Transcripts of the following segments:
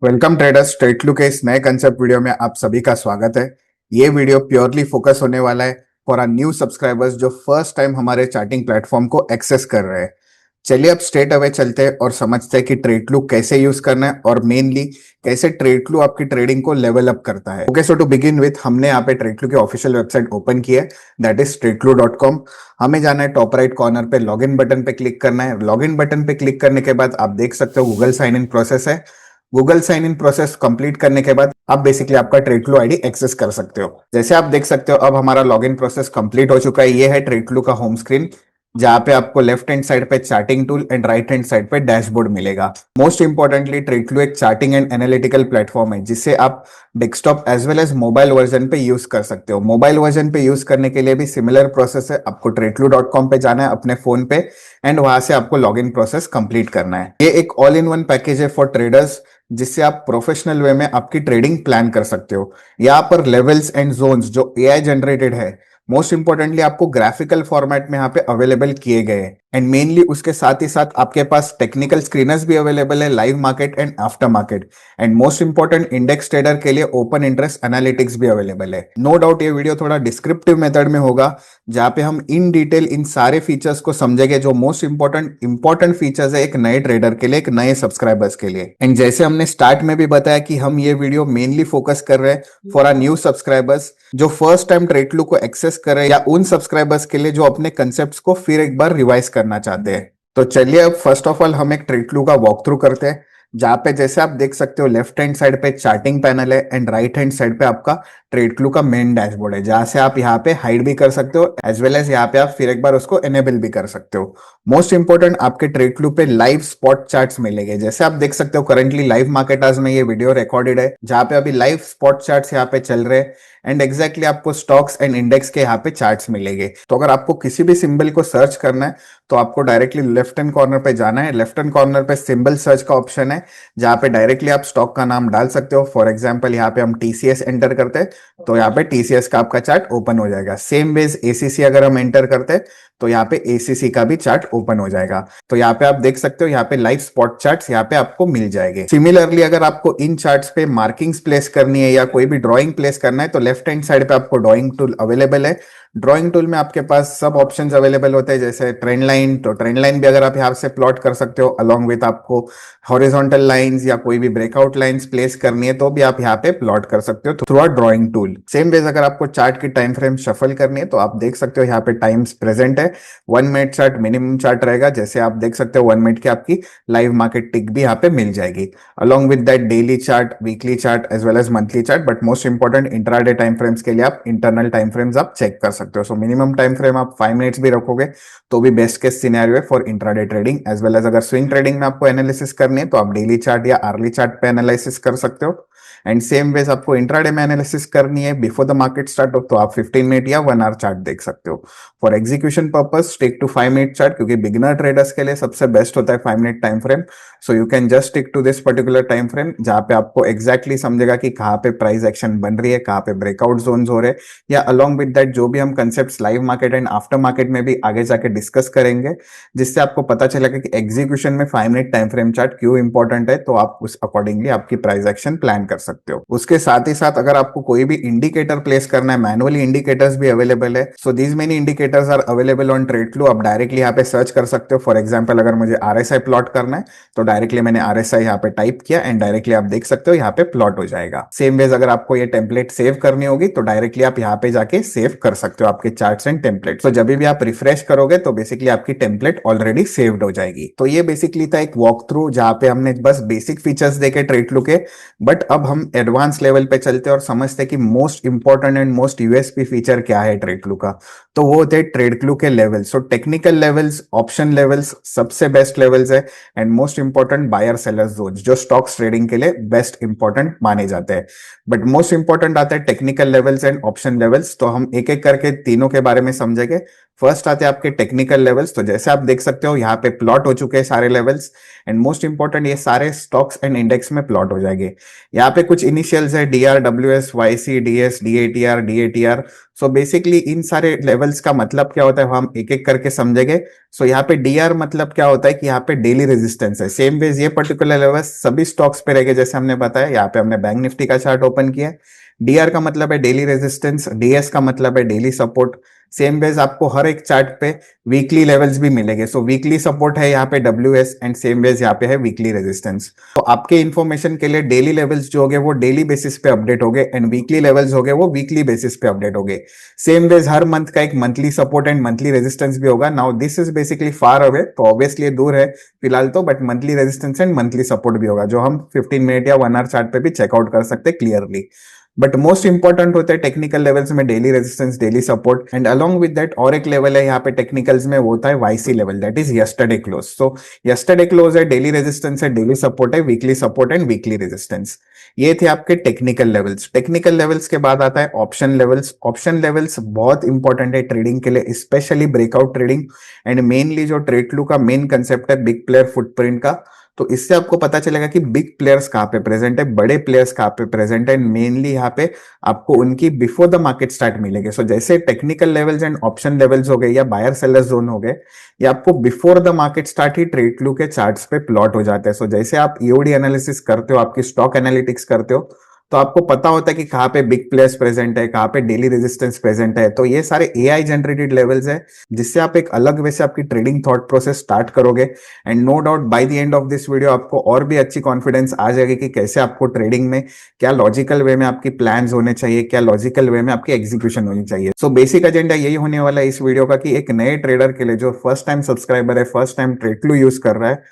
Welcome traders, ट्रेडलू के इस नए कंसेप्ट वीडियो में आप सभी का स्वागत है। ये वीडियो प्योरली फोकस होने वाला है फॉर आर न्यू सब्सक्राइबर्स जो फर्स्ट टाइम हमारे चार्टिंग प्लेटफॉर्म को एक्सेस कर रहे हैं। चलिए अब स्ट्रेट अवे चलते हैं और समझते हैं कि ट्रेडलू कैसे यूज करना है और मेनली कैसे ट्रेडलू आपकी ट्रेडिंग को लेवल अप करता है। Okay, so to begin with हमने यहाँ पे ट्रेडलू की ऑफिशियल वेबसाइट ओपन की है, दैट इज tradeclue.com। हमें जाना है टॉप राइट कॉर्नर पे लॉगिन बटन पे क्लिक करना है। लॉगिन बटन पे क्लिक करने के बाद आप देख सकते हो गूगल साइन इन प्रोसेस है। Google sign in process complete करने के बाद आप बेसिकली आपका ट्रेडफ्लो आईडी एक्सेस कर सकते हो। जैसे आप देख सकते हो अब हमारा लॉगिन प्रोसेस कंप्लीट हो चुका है। ये है ट्रेडफ्लो का होम स्क्रीन, जहां पे आपको लेफ्ट हैंड साइड पे charting tool and right hand side पे डैशबोर्ड मिलेगा। मोस्ट इंपॉर्टेंटली ट्रेडफ्लो एक चार्टिंग एंड एनालिटिकल प्लेटफॉर्म है जिसे आप desktop as well as mobile version पे यूज कर सकते हो। मोबाइल वर्जन पे यूज करने के लिए भी सिमिलर प्रोसेस है। आपको tradeclue.com पे जाना है अपने फोन पे एंड वहां से आपको लॉगिन प्रोसेस कंप्लीट करना है। ये एक ऑल इन वन पैकेज है फॉर ट्रेडर्स, जिससे आप प्रोफेशनल वे में आपकी ट्रेडिंग प्लान कर सकते हो। यहाँ पर लेवल्स एंड जोन्स जो एआई जनरेटेड है, मोस्ट इंपॉर्टेंटली आपको ग्राफिकल फॉर्मेट में यहाँ पे अवेलेबल किए गए हैं एंड मेनली उसके साथ ही साथ आपके पास टेक्निकल स्क्रीनर्स भी अवेलेबल है, live market and after market and most important index trader के लिए ओपन इंटरेस्ट एनालिटिक्स भी अवेलेबल है। नो डाउट ये वीडियो थोड़ा डिस्क्रिप्टिव मेथड में होगा, जहाँ पे हम इन डिटेल इन सारे फीचर्स को समझेंगे जो मोस्ट इंपॉर्टेंट फीचर्स है एक नए ट्रेडर के लिए, एक नए सब्सक्राइबर्स के लिए। एंड जैसे हमने स्टार्ट में भी बताया कि हम ये वीडियो मेनली फोकस कर रहे हैं फॉर आर न्यू सब्सक्राइबर्स जो फर्स्ट टाइम ट्रेडलू को एक्सेस कर रहे हैं, या उन सब्सक्राइबर्स के लिए जो अपने कंसेप्ट को फिर एक बार रिवाइज करना चाहते हैं। तो चलिए अब फर्स्ट ऑफ ऑल हम एक ट्रेडलू का वॉक थ्रू करते हैं, जहां पे जैसे आप देख सकते हो लेफ्ट हैंड साइड पे चार्टिंग पैनल है एंड राइट हैंड साइड पे आपका ट्रेडक्लू का मेन डैशबोर्ड है, जहां से आप यहाँ पे हाइड भी कर सकते हो एज वेल एज यहाँ पे आप फिर एक बार उसको एनेबल भी कर सकते हो। मोस्ट इंपॉर्टेंट आपके ट्रेडक्लू पे लाइव स्पॉट चार्ट्स मिलेंगे। जैसे आप देख सकते हो करंटली लाइव मार्केट आज में ये वीडियो रिकॉर्डेड है, जहां पे अभी लाइव स्पॉट चार्ट्स यहाँ पे चल रहे हैं एंड एग्जैक्टली आपको स्टॉक्स एंड इंडेक्स के यहाँ पे चार्ट्स मिलेंगे। तो अगर आपको किसी भी सिंबल को सर्च करना है तो आपको डायरेक्टली लेफ्ट हैंड कॉर्नर पे जाना है। लेफ्ट हैंड कॉर्नर पे सिंबल सर्च का ऑप्शन है, जहां पे डायरेक्टली आप स्टॉक का नाम डाल सकते हो। फॉर एग्जांपल यहाँ पे हम टीसीएस एंटर करते हैं तो यहाँ पे टीसीएस का आपका चार्ट ओपन हो जाएगा। सेम वेज एसीसी अगर हम एंटर करते हैं तो यहाँ पे एसीसी का भी चार्ट ओपन हो जाएगा। तो यहाँ पे आप देख सकते हो यहाँ पे लाइव स्पॉट चार्ट्स यहाँ पे आपको मिल जाएंगे। सिमिलरली अगर आपको इन चार्ट्स पे मार्किंग्स प्लेस करनी है या कोई भी ड्राइंग प्लेस करना है तो लेफ्ट हैंड साइड पे आपको ड्राइंग टूल अवेलेबल है। ड्राइंग टूल में आपके पास सब ऑप्शंस अवेलेबल होते हैं, जैसे ट्रेंड लाइन, तो ट्रेंड लाइन भी अगर आप यहाँ से प्लॉट कर सकते हो अलोंग विथ आपको हॉरिजॉन्टल लाइंस या कोई भी ब्रेकआउट लाइंस प्लेस करनी है तो भी आप यहाँ पे प्लॉट कर सकते हो through our drawing tool. Same ways अगर आपको चार्ट की टाइम फ्रेम शफल करनी है तो आप देख सकते हो यहाँ पे टाइम्स प्रेजेंट है। 1 मिनट चार्ट मिनिमम चार्ट रहेगा, जैसे आप देख सकते हो 1 मिनट की आपकी लाइव मार्केट टिक भी यहाँ पे मिल जाएगी along with that daily chart, weekly chart as well as monthly chart. But most important intraday time frames के लिए आप इंटरनल टाइम फ्रेम्स आप चेक कर सकते हो। सो मिनिमम टाइम फ्रेम आप 5 मिनट्स भी रखोगे तो भी बेस्ट केस सिनेरियो है for intraday trading. As well as अगर स्विंग ट्रेडिंग में आपको एनालिसिस करनी है तो आप डेली चार्ट या अर्ली चार्ट पे एनालिसिस कर सकते हो। एंड सेम वेज आपको इंट्राडे में एनालिसिस करनी है बिफोर द मार्केट स्टार्ट हो तो आप 15 मिनट या 1 आवर चार्ट देख सकते हो। For execution purpose stick to 5 minute chart, क्योंकि बिगिनर ट्रेडर्स के लिए सबसे बेस्ट होता है 5 minute time frame. So you can just stick to this particular time frame, जहां पे आपको एग्जैक्टली समझेगा कि कहाँ पे प्राइस एक्शन बन रही है, कहाँ पे ब्रेकआउट जोन्स हो रहे हैं, या अलोंग विद दैट जो भी हम concept live market and after market में भी आगे जाके डिस्कस करेंगे, जिससे आपको पता चलेगा कि एग्जीक्यूशन में 5 मिनट टाइम फ्रेम चार्ट क्यों इंपॉर्टेंट है। तो आप उस अकॉर्डिंगली आपकी प्राइस एक्शन प्लान कर सकते हो। उसके साथ ही साथ अगर आपको कोई भी इंडिकेटर प्लेस करना है, मैनुअली इंडिकेटर्स भी अवेलेबल है। So these many indicators are available on Tradeflow. आप डायरेक्टली यहाँ पे सर्च कर सकते हो। फॉर एग्जाम्पल अगर मुझे आरएसआई प्लॉट करना है तो डायरेक्टली मैंने आरएसआई यहाँ पे टाइप किया एंड डायरेक्टली आप देख सकते हो यहाँ पे प्लॉट हो जाएगा। सेम वेज अगर आपको ये टेम्पलेट सेव करनी होगी तो डायरेक्टली आप यहाँ पे जाके सेव कर सकते हो आपके चार्ट्स एंड टेम्पलेट। तो जब भी आप रिफ्रेश करोगे तो बेसिकली आपकी टेम्पलेट ऑलरेडी सेव्ड हो जाएगी। तो ये बेसिकली था एक वॉक थ्रू, जहां पे हमने बस बेसिक फीचर्स देखे ट्रेडफ्लो के। बट अब हम एडवांस लेवल पे चलते हैं और समझते हैं कि most important and most USP feature क्या है ट्रेडफ्लो का। तो वो होते हैं ट्रेडफ्लो के levels. So technical levels, option levels सबसे बेस्ट लेवल्स है and most important buyer seller zones जो स्टॉक्स ट्रेडिंग के लिए बेस्ट इंपॉर्टेंट माने जाते हैं। बट मोस्ट इंपॉर्टेंट आता है technical levels and option levels. तो हम एक एक करके तीनों के बारे में समझेंगे। फर्स्ट आते हैं आपके टेक्निकल लेवल्स। तो जैसे आप देख सकते हो यहाँ पे प्लॉट हो चुके हैं सारे लेवल्स, एंड मोस्ट इंपॉर्टेंट ये सारे स्टॉक्स एंड इंडेक्स में प्लॉट हो जाएंगे। यहाँ पे कुछ इनिशियल्स है DR, WS, YC, DS, DATR, DATR. So basically इन सारे लेवल्स का मतलब क्या होता है हम एक एक करके समझेंगे। सो यहाँ पे डीआर मतलब क्या होता है कि यहाँ पे डेली रेजिस्टेंस है। सेम वेज ये पर्टिकुलर लेवल सभी स्टॉक्स पे रहेंगे जैसे हमने बताया। यहाँ पे हमने बैंक निफ्टी का चार्ट ओपन किया है। डीआर का मतलब है डेली रेजिस्टेंस, डीएस का मतलब है डेली सपोर्ट। सेम वेज आपको हर एक चार्ट पे वीकली लेवल्स भी मिलेंगे। सो वीकली सपोर्ट है यहाँ पे डब्ल्यूएस, एंड सेम वेज यहाँ पे है वीकली रेजिस्टेंस। तो आपके इन्फॉर्मेशन के लिए डेली लेवल्स जो होंगे वो डेली बेसिस पे अपडेट होंगे, एंड वीकली लेवल्स होंगे वो वीकली बेसिस पे अपडेट होंगे। सेम वेज हर मंथ का एक monthly support and monthly resistance भी होगा। Now this is basically far away, तो ऑब्वियसली दूर है फिलहाल तो, but monthly resistance and monthly support भी होगा जो हम 15 मिनट या 1 आवर चार्ट पे भी चेकआउट कर सकते हैं क्लियरली। बट मोस्ट इंपॉर्टेंट होता है टेक्निकल लेवल्स में daily resistance, daily support, and along with that और एक लेवल है यहाँ पे टेक्निकल्स में, वो होता है YC level, that is yesterday close. So yesterday close है, डेली रेजिस्टेंस है, डेली सपोर्ट है, weekly support and weekly resistance. ये थे आपके टेक्निकल लेवल्स। टेक्निकल लेवल्स के बाद आता है ऑप्शन लेवल्स। ऑप्शन लेवल्स बहुत इंपॉर्टेंट है ट्रेडिंग के लिए, specially breakout trading, and mainly जो ट्रेडफ्लू का मेन कंसेप्ट है बिग प्लेयर फुटप्रिंट का। तो इससे आपको पता चलेगा कि बिग प्लेयर्स कहाँ पे प्रेजेंट है, बड़े प्लेयर्स कहाँ पे प्रेजेंट है, मेनली यहाँ पे आपको उनकी बिफोर द मार्केट स्टार्ट मिलेंगे। सो जैसे technical levels and option levels हो गए या बायर सेलर जोन हो गए, ये आपको before the market start he trade flu के चार्ट्स पे प्लॉट हो जाते हैं। सो जैसे आप ईओडी एनालिसिस करते हो, आपकी स्टॉक एनालिटिक्स करते हो, तो आपको पता होता है कि कहाँ पे बिग प्लेयर्स प्रेजेंट है, कहाँ पे डेली रेजिस्टेंस प्रेजेंट है। तो ये सारे एआई जनरेटेड लेवल्स है जिससे आप एक अलग वे से आपकी ट्रेडिंग थॉट प्रोसेस स्टार्ट करोगे, and no doubt by the end of this video आपको और भी अच्छी कॉन्फिडेंस आ जाएगी कि कैसे आपको ट्रेडिंग में क्या लॉजिकल वे में आपकी प्लान्स होने चाहिए, क्या लॉजिकल वे में आपकी एग्जीक्यूशन होनी चाहिए। सो बेसिक एजेंडा यही होने वाला है इस वीडियो का कि एक नए ट्रेडर के लिए जो फर्स्ट टाइम सब्सक्राइबर है, फर्स्ट टाइम ट्रेडफ्लू यूज कर रहा है,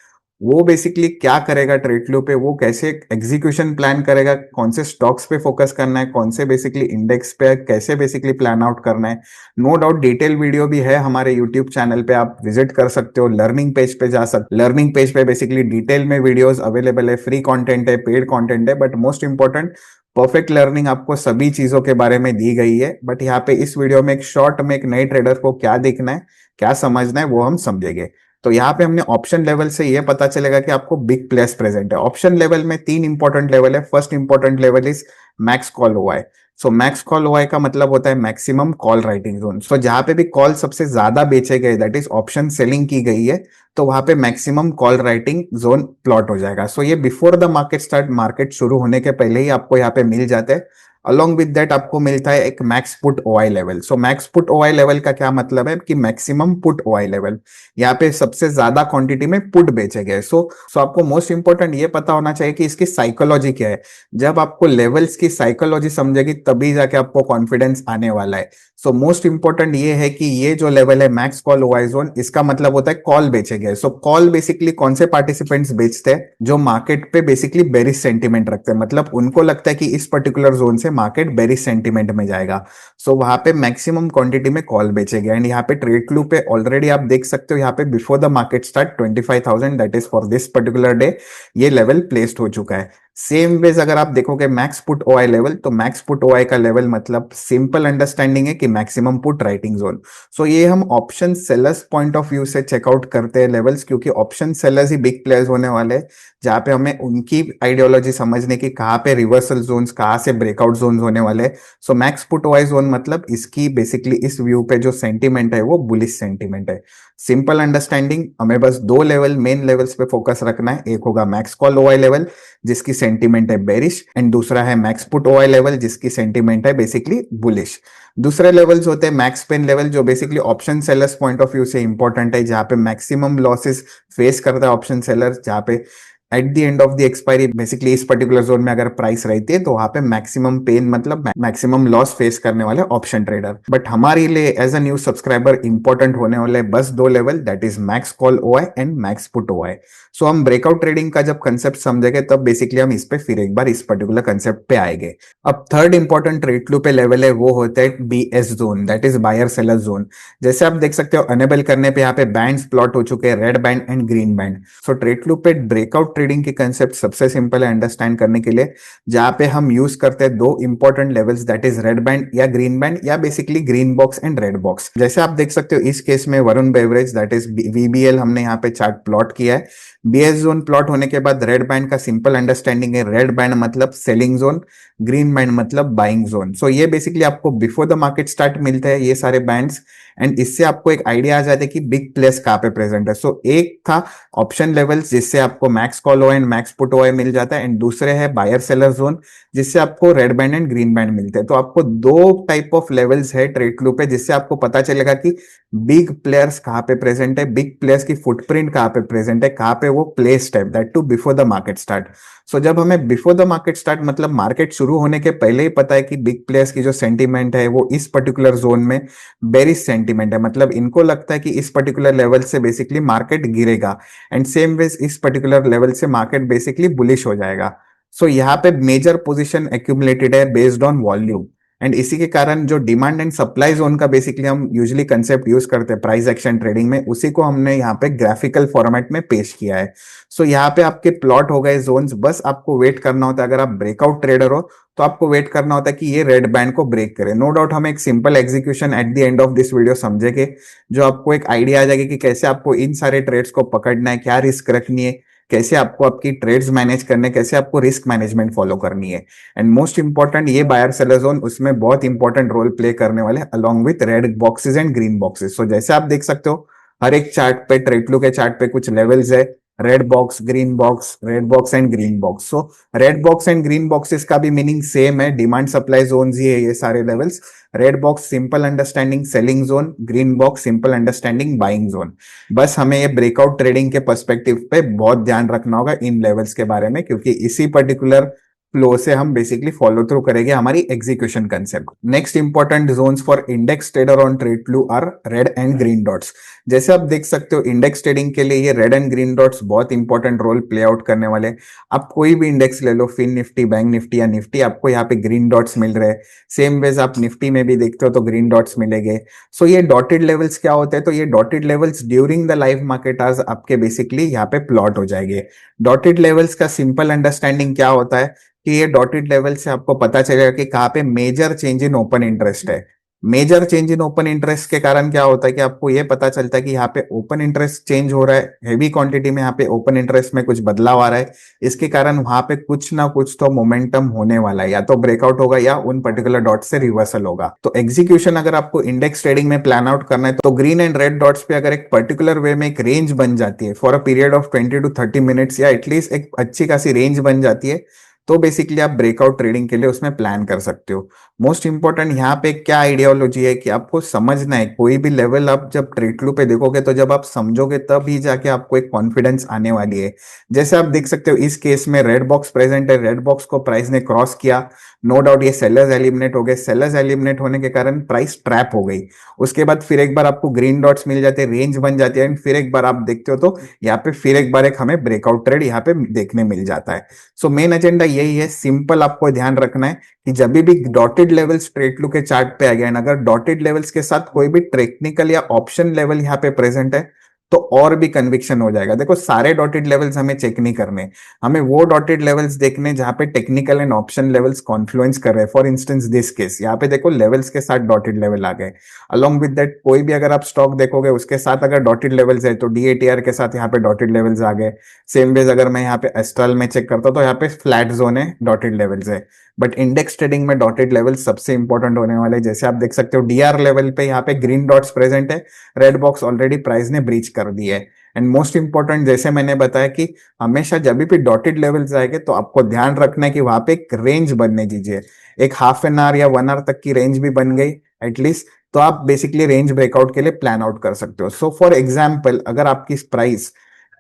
वो बेसिकली क्या करेगा ट्रेडफ्लू पे, वो कैसे एग्जीक्यूशन प्लान करेगा, कौन से स्टॉक्स पे फोकस करना है, कौन से बेसिकली इंडेक्स पे कैसे बेसिकली प्लान आउट करना है। नो डाउट डिटेल वीडियो भी है हमारे यूट्यूब चैनल पे, आप विजिट कर सकते हो। लर्निंग पेज पे जा सकते, लर्निंग पेज पे बेसिकली डिटेल में वीडियोस अवेलेबल है, फ्री कंटेंट है, पेड कंटेंट है, but most important perfect learning आपको सभी चीजों के बारे में दी गई है। बट यहाँ पे इस वीडियो में एक शॉर्ट में एक नए ट्रेडर को क्या देखना है, क्या समझना है, वो हम समझेंगे। तो यहाँ पे हमने ऑप्शन लेवल से ये पता चलेगा कि आपको बिग प्लेयर्स प्रेजेंट है। ऑप्शन लेवल में 3 इंपॉर्टेंट लेवल है। First important level is max call OI. So max call OI का मतलब होता है मैक्सिमम कॉल राइटिंग जोन। सो जहां पे भी कॉल सबसे ज्यादा बेचे गए, दैट इज ऑप्शन सेलिंग की गई है, तो वहां पे maximum call writing zone plot हो जाएगा। सो ये before the market start, market शुरू होने के पहले ही आपको यहाँ पे मिल जाते हैं। अलोंग विद दैट आपको मिलता है एक मैक्स पुट ओआई लेवल। सो मैक्स पुट ओआई लेवल का क्या मतलब है कि मैक्सिमम पुट ओआई लेवल, यहाँ पे सबसे ज्यादा क्वांटिटी में पुट बेचे गए। सो आपको मोस्ट इंपॉर्टेंट ये पता होना चाहिए कि इसकी साइकोलॉजी क्या है। जब आपको लेवल्स की साइकोलॉजी समझेगी तभी जाके आपको कॉन्फिडेंस आने वाला है। सो मोस्ट इंपॉर्टेंट ये है कि ये जो लेवल है मैक्स कॉल ओआई जोन, इसका मतलब होता है कॉल बेचे गए। सो कॉल बेसिकली कौन से पार्टिसिपेंट्स बेचते हैं, जो मार्केट पे बेसिकली बेरिश सेंटिमेंट रखते हैं, मतलब उनको लगता है कि इस पर्टिकुलर जोन से मार्केट बेरिश सेंटिमेंट में जाएगा। सो वहां पे मैक्सिमम क्वांटिटी में कॉल बेचे गए, एंड यहाँ पे ट्रेड फ्लू पे ऑलरेडी आप देख सकते हो यहाँ पे before the market start 25,000 that is for this particular day ये लेवल प्लेस्ड हो चुका है। सेम वेज अगर आप देखोगे मैक्स पुट ओआई लेवल, तो मैक्स पुट ओआई का लेवल मतलब सिंपल अंडरस्टैंडिंग है कि मैक्सिमम पुट राइटिंग जोन। सो ये हम option sellers point of view से चेकआउट करते हैं लेवल्स, क्योंकि ऑप्शन सेलर्स ही बिग प्लेयर्स होने वाले हैं, जहां पे हमें उनकी आइडियोलॉजी समझने की, कहाँ पे रिवर्सल जोन्स, कहाँ से ब्रेकआउट जोन्स होने वाले। सो मैक्स पुट ओआई जोन मतलब इसकी बेसिकली इस व्यू पे जो सेंटीमेंट है वो बुलिश सेंटीमेंट है। सिंपल अंडरस्टैंडिंग, हमें बस 2 लेवल मेन लेवल्स पे फोकस रखना है। एक होगा मैक्स कॉल ओआई लेवल जिसकी सेंटीमेंट है बेरिश, एंड दूसरा है मैक्स पुट ओआई लेवल जिसकी सेंटीमेंट है बेसिकली बुलिश। दूसरे लेवल्स होते हैं मैक्स पेन लेवल, जो basically option sellers point of view से इंपॉर्टेंट है, जहां पे मैक्सिमम लॉसेस फेस करता है ऑप्शन सेलर, जहां पे at the end of the expiry basically इस पर्टिकुलर जोन में अगर प्राइस रहती है तो वहां पे मैक्सिमम पेन मतलब मैक्सिमम लॉस फेस करने वाले ऑप्शन ट्रेडर। बट हमारे लिए as a new subscriber important होने वाले बस 2 level, that is max call OI and max put OI. So हम ब्रेकआउट ट्रेडिंग का जब कंसेप्ट समझेंगे तब बेसिकली हम इस पे फिर एक बार इस पर्टिकुलर कंसेप्ट पे आएंगे। अब थर्ड इंपॉर्टेंट ट्रेड फ्लो पे लेवल है वो होता है BS zone, that is buyer seller zone. जैसे आप देख सकते हो अनेबल करने पे यहाँ पे बैंड्स प्लॉट हो चुके हैं, red band and green band. So trade flow पे ब्रेकआउट ट्रेडिंग की कंसेप्ट सबसे सिंपल है अंडरस्टैंड करने के लिए, जहां पे हम यूज करते हैं दो important levels, that is red band या ग्रीन बैंड, या basically green box and red box. जैसे आप देख सकते हो इस केस में Varun beverage that is VBL हमने यहाँ पे चार्ट प्लॉट किया है। बीएस जोन प्लॉट होने के बाद रेड बैंड का सिंपल अंडरस्टैंडिंग है, रेड बैंड मतलब सेलिंग जोन, ग्रीन बैंड मतलब बाइंग जोन। सो ये बेसिकली आपको बिफोर द मार्केट स्टार्ट मिलते हैं ये सारे बैंड्स, एंड इससे आपको एक आइडिया आ जाता है कि बिग प्लेस कहाँ पे प्रेजेंट है। सो एक था ऑप्शन लेवल्स जिससे आपको मैक्स कॉल ओए एंड मैक्स पुट ओए मिल जाता है, एंड दूसरे है बायर सेलर जोन जिससे आपको red band and green band मिलते हैं। तो आपको दो टाइप ऑफ लेवल्स है ट्रेड फ्लो पे जिससे आपको पता चलेगा कि बिग प्लेयर्स कहाँ पे प्रेजेंट है, बिग प्लेयर्स की फुटप्रिंट कहाँ पे प्रेजेंट है, कहाँ पे वो प्लेस्ड है, that too before the market start. So जब हमें बिफोर द मार्केट स्टार्ट मतलब मार्केट शुरू होने के पहले ही पता है कि बिग प्लेयर्स की जो सेंटीमेंट है वो इस पर्टिकुलर जोन में बेरिश सेंटीमेंट है, मतलब इनको लगता है कि इस पर्टिकुलर लेवल से बेसिकली मार्केट गिरेगा, एंड सेम वेज इस पर्टिकुलर लेवल से मार्केट बेसिकली बुलिश हो जाएगा। सो यहाँ पे मेजर पोजीशन एक्यूमुलेटेड है बेस्ड ऑन वॉल्यूम, एंड इसी के कारण जो डिमांड एंड सप्लाई जोन का बेसिकली हम यूजुअली कंसेप्ट यूज करते हैं प्राइस एक्शन ट्रेडिंग में, उसी को हमने यहाँ पे ग्राफिकल फॉर्मेट में पेश किया है। सो यहाँ पे आपके प्लॉट हो गए जोन्स, बस आपको वेट करना होता है, अगर आप ब्रेकआउट ट्रेडर हो तो आपको वेट करना होता है कि ये रेड बैंड को ब्रेक करे। नो डाउट हम एक simple execution eight the end of this video समझेंगे, जो आपको एक आइडिया आ जाएगा कि कैसे आपको इन सारे ट्रेड्स को पकड़ना है, क्या रिस्क रखनी है, कैसे आपको आपकी ट्रेड्स मैनेज करने, कैसे आपको रिस्क मैनेजमेंट फॉलो करनी है। एंड मोस्ट इंपॉर्टेंट ये बायर सेलर जोन उसमें बहुत इंपॉर्टेंट रोल प्ले करने वाले along with red boxes and green boxes. So जैसे आप देख सकते हो हर एक चार्ट पे, ट्रेडफ्लो के चार्ट पे कुछ लेवल्स है, red box, green box, red box and green box. So red box and green boxes का भी मीनिंग सेम है, डिमांड सप्लाई जोन ही है ये सारे levels. Red box simple understanding selling zone, green box simple understanding buying zone. बस हमें ये breakout trading के पर्सपेक्टिव पे बहुत ध्यान रखना होगा इन लेवल्स के बारे में, क्योंकि इसी पर्टिकुलर फ्लो से हम बेसिकली फॉलो थ्रू करेंगे हमारी execution concept. Next important zones for index trader on Tradeflow are red and green dots. जैसे आप देख सकते हो इंडेक्स ट्रेडिंग के लिए ये रेड एंड ग्रीन डॉट्स बहुत इंपॉर्टेंट रोल प्ले आउट करने वाले। आप कोई भी इंडेक्स ले लो, फिन निफ्टी, बैंक निफ्टी या निफ्टी, आपको यहाँ पे ग्रीन डॉट्स मिल रहे हैं। सेम वेज आप निफ्टी में भी देखते हो तो ग्रीन डॉट्स मिलेंगे। सो ये डॉटेड लेवल्स क्या होते हैं, तो ये dotted levels during the live market hours आपके बेसिकली यहाँ पे प्लॉट हो जाएंगे। डॉटेड लेवल्स का सिंपल अंडरस्टैंडिंग क्या होता है कि ये डॉटेड लेवल से आपको पता चलेगा कि कहाँ पे major change in open interest है। Major change in open interest के कारण क्या होता है कि आपको ये पता चलता है कि यहाँ पे ओपन इंटरेस्ट चेंज हो रहा है, हेवी क्वांटिटी में यहाँ पे ओपन इंटरेस्ट में कुछ बदलाव आ रहा है। इसके कारण वहां पे कुछ ना कुछ तो मोमेंटम होने वाला है, या तो ब्रेकआउट होगा या उन पर्टिकुलर डॉट से रिवर्सल होगा। तो एग्जीक्यूशन अगर आपको इंडेक्स ट्रेडिंग में प्लान आउट करना है तो ग्रीन एंड रेड डॉट्स पे अगर एक पर्टिकुलर वे में एक रेंज बन जाती है for a period of 20 to 30 minutes, या एटलीस्ट एक अच्छी खासी रेंज बन जाती है, तो बेसिकली आप ब्रेकआउट ट्रेडिंग के लिए उसमें प्लान कर सकते हो। मोस्ट इंपॉर्टेंट यहाँ पे क्या आइडियोलॉजी है कि आपको समझना है कोई भी लेवल आप जब ट्रेड फ्लो पे देखोगे तो जब आप समझोगे तब ही जाके आपको एक कॉन्फिडेंस आने वाली है। जैसे आप देख सकते हो इस केस में रेड बॉक्स प्रेजेंट है, रेड बॉक्स को प्राइस ने क्रॉस किया, नो डाउट ये सेलर्स एलिमिनेट हो गए, सेलर्स एलिमिनेट होने के कारण प्राइस ट्रैप हो गई। उसके बाद फिर एक बार आपको ग्रीन डॉट्स मिल जाते हैं, रेंज बन जाती है, एंड फिर एक बार आप देखते हो तो यहाँ पे फिर एक बार एक हमें ब्रेकआउट ट्रेड यहाँ पे देखने मिल जाता है। सो मेन एजेंडा यही है, सिंपल आपको ध्यान रखना है कि जब भी डॉटेड लेवल्स ट्रेड फ्लो के चार्ट पे आ गए, अगर डॉटेड लेवल्स के साथ कोई भी टेक्निकल या ऑप्शन लेवल यहाँ पे प्रेजेंट है तो और भी कन्विक्शन हो जाएगा। देखो सारे डॉटेड लेवल्स हमें चेक नहीं करने, हमें वो डॉटेड लेवल्स देखने जहां पे technical and option levels Confluence कर रहे हैं। फॉर इंस्टेंस दिस केस यहाँ पे देखो लेवल्स के साथ डॉटेड लेवल आ गए, अलॉन्ग विद दैट कोई भी अगर आप स्टॉक देखोगे उसके साथ अगर डॉटेड लेवल्स है तो डीएटीआर के साथ यहाँ पे डॉटेड लेवल्स आ गए। सेम वेज अगर मैं यहाँ पे एस्ट्रल में चेक करता हूँ तो यहाँ पे फ्लैट जोन है, डॉटेड लेवल्स है। बट इंडेक्स ट्रेडिंग में डॉटेड लेवल सबसे इंपॉर्टेंट होने वाले, जैसे आप देख सकते हो डीआर लेवल पे यहाँ पे ग्रीन डॉट्स प्रेजेंट है, रेड बॉक्स ऑलरेडी प्राइस ने ब्रीच कर दी है। एंड मोस्ट इंपॉर्टेंट जैसे मैंने बताया कि हमेशा जब भी डॉटेड लेवल्स आएंगे तो आपको ध्यान रखना है कि वहां पे एक रेंज बनने दीजिए, एक हाफ एन आवर या 1 आवर तक की रेंज भी बन गई एटलीस्ट, तो आप बेसिकली रेंज ब्रेकआउट के लिए प्लान आउट कर सकते हो। सो फॉर एग्जाम्पल अगर आपकी प्राइस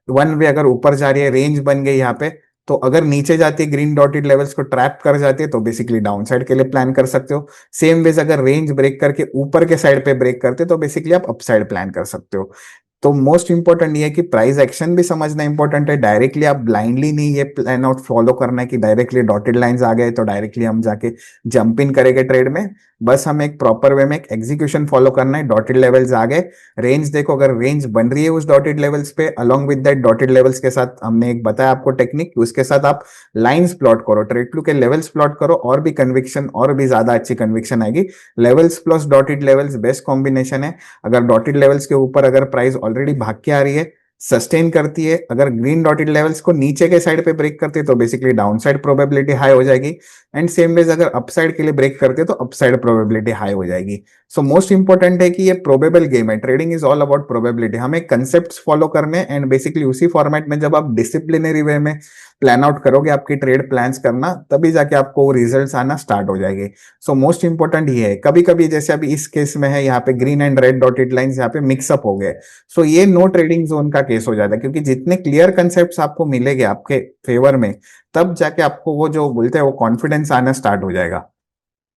वन वे अगर ऊपर जा रही है, रेंज बन गई यहाँ पे, तो अगर नीचे जाती है ग्रीन डॉटेड लेवल्स को ट्रैप कर जाती है तो बेसिकली डाउन साइड के लिए प्लान कर सकते हो। सेम वेज अगर रेंज ब्रेक करके ऊपर के साइड पे ब्रेक करते तो बेसिकली आप अप साइड प्लान कर सकते हो। तो मोस्ट इंपॉर्टेंट ये है कि प्राइस एक्शन भी समझना इंपॉर्टेंट है। डायरेक्टली आप ब्लाइंडली नहीं ये प्लान आउट फॉलो करना है कि डायरेक्टली डॉटेड लाइंस आ गए तो डायरेक्टली हम जाके जंप इन करेंगे ट्रेड में। बस हमें एक प्रॉपर वे में एक एग्जीक्यूशन फॉलो करना है। डॉटेड लेवल्स आ गए, रेंज देखो, अगर रेंज बन रही है उस डॉटेड लेवल्स पे, along with that dotted levels के साथ हमने एक बताया आपको टेक्निक, उसके साथ आप लाइंस प्लॉट करो, ट्रेड फ्लो के लेवल्स प्लॉट करो, और भी कन्विक्शन, और भी ज्यादा अच्छी कन्विक्शन आएगी। Levels plus dotted levels best combination है। अगर डॉटेड लेवल्स के ऊपर अगर प्राइस ऑलरेडी भाग के आ रही है, सस्टेन करती है, अगर ग्रीन डॉटेड लेवल्स को नीचे के साइड पे ब्रेक करती है तो basically down side probability high हो जाएगी। एंड सेम वेज अगर अपसाइड के लिए ब्रेक करती है तो अपसाइड प्रोबेबिलिटी हाई हो जाएगी। सो मोस्ट इंपॉर्टेंट है कि ये प्रोबेबल गेम है। Trading is all about probability. हमें कंसेप्ट फॉलो करने एंड बेसिकली उसी फॉर्मेट में जब आप डिसिप्लिनरी वे में प्लान आउट करोगे आपकी ट्रेड प्लान्स करना, तभी जाके आपको रिजल्ट्स आना स्टार्ट हो जाएंगे। सो मोस्ट इंपॉर्टेंट ये है। कभी कभी जैसे अभी इस केस में है, यहाँ पे green and red dotted lines यहाँ पे मिक्सअप हो गए, सो ये नो ट्रेडिंग जोन का केस हो जाता है, क्योंकि जितने क्लियर कंसेप्ट आपको मिलेंगे आपके फेवर में, तब जाके आपको वो जो बोलते हैं वो कॉन्फिडेंस आना स्टार्ट हो जाएगा।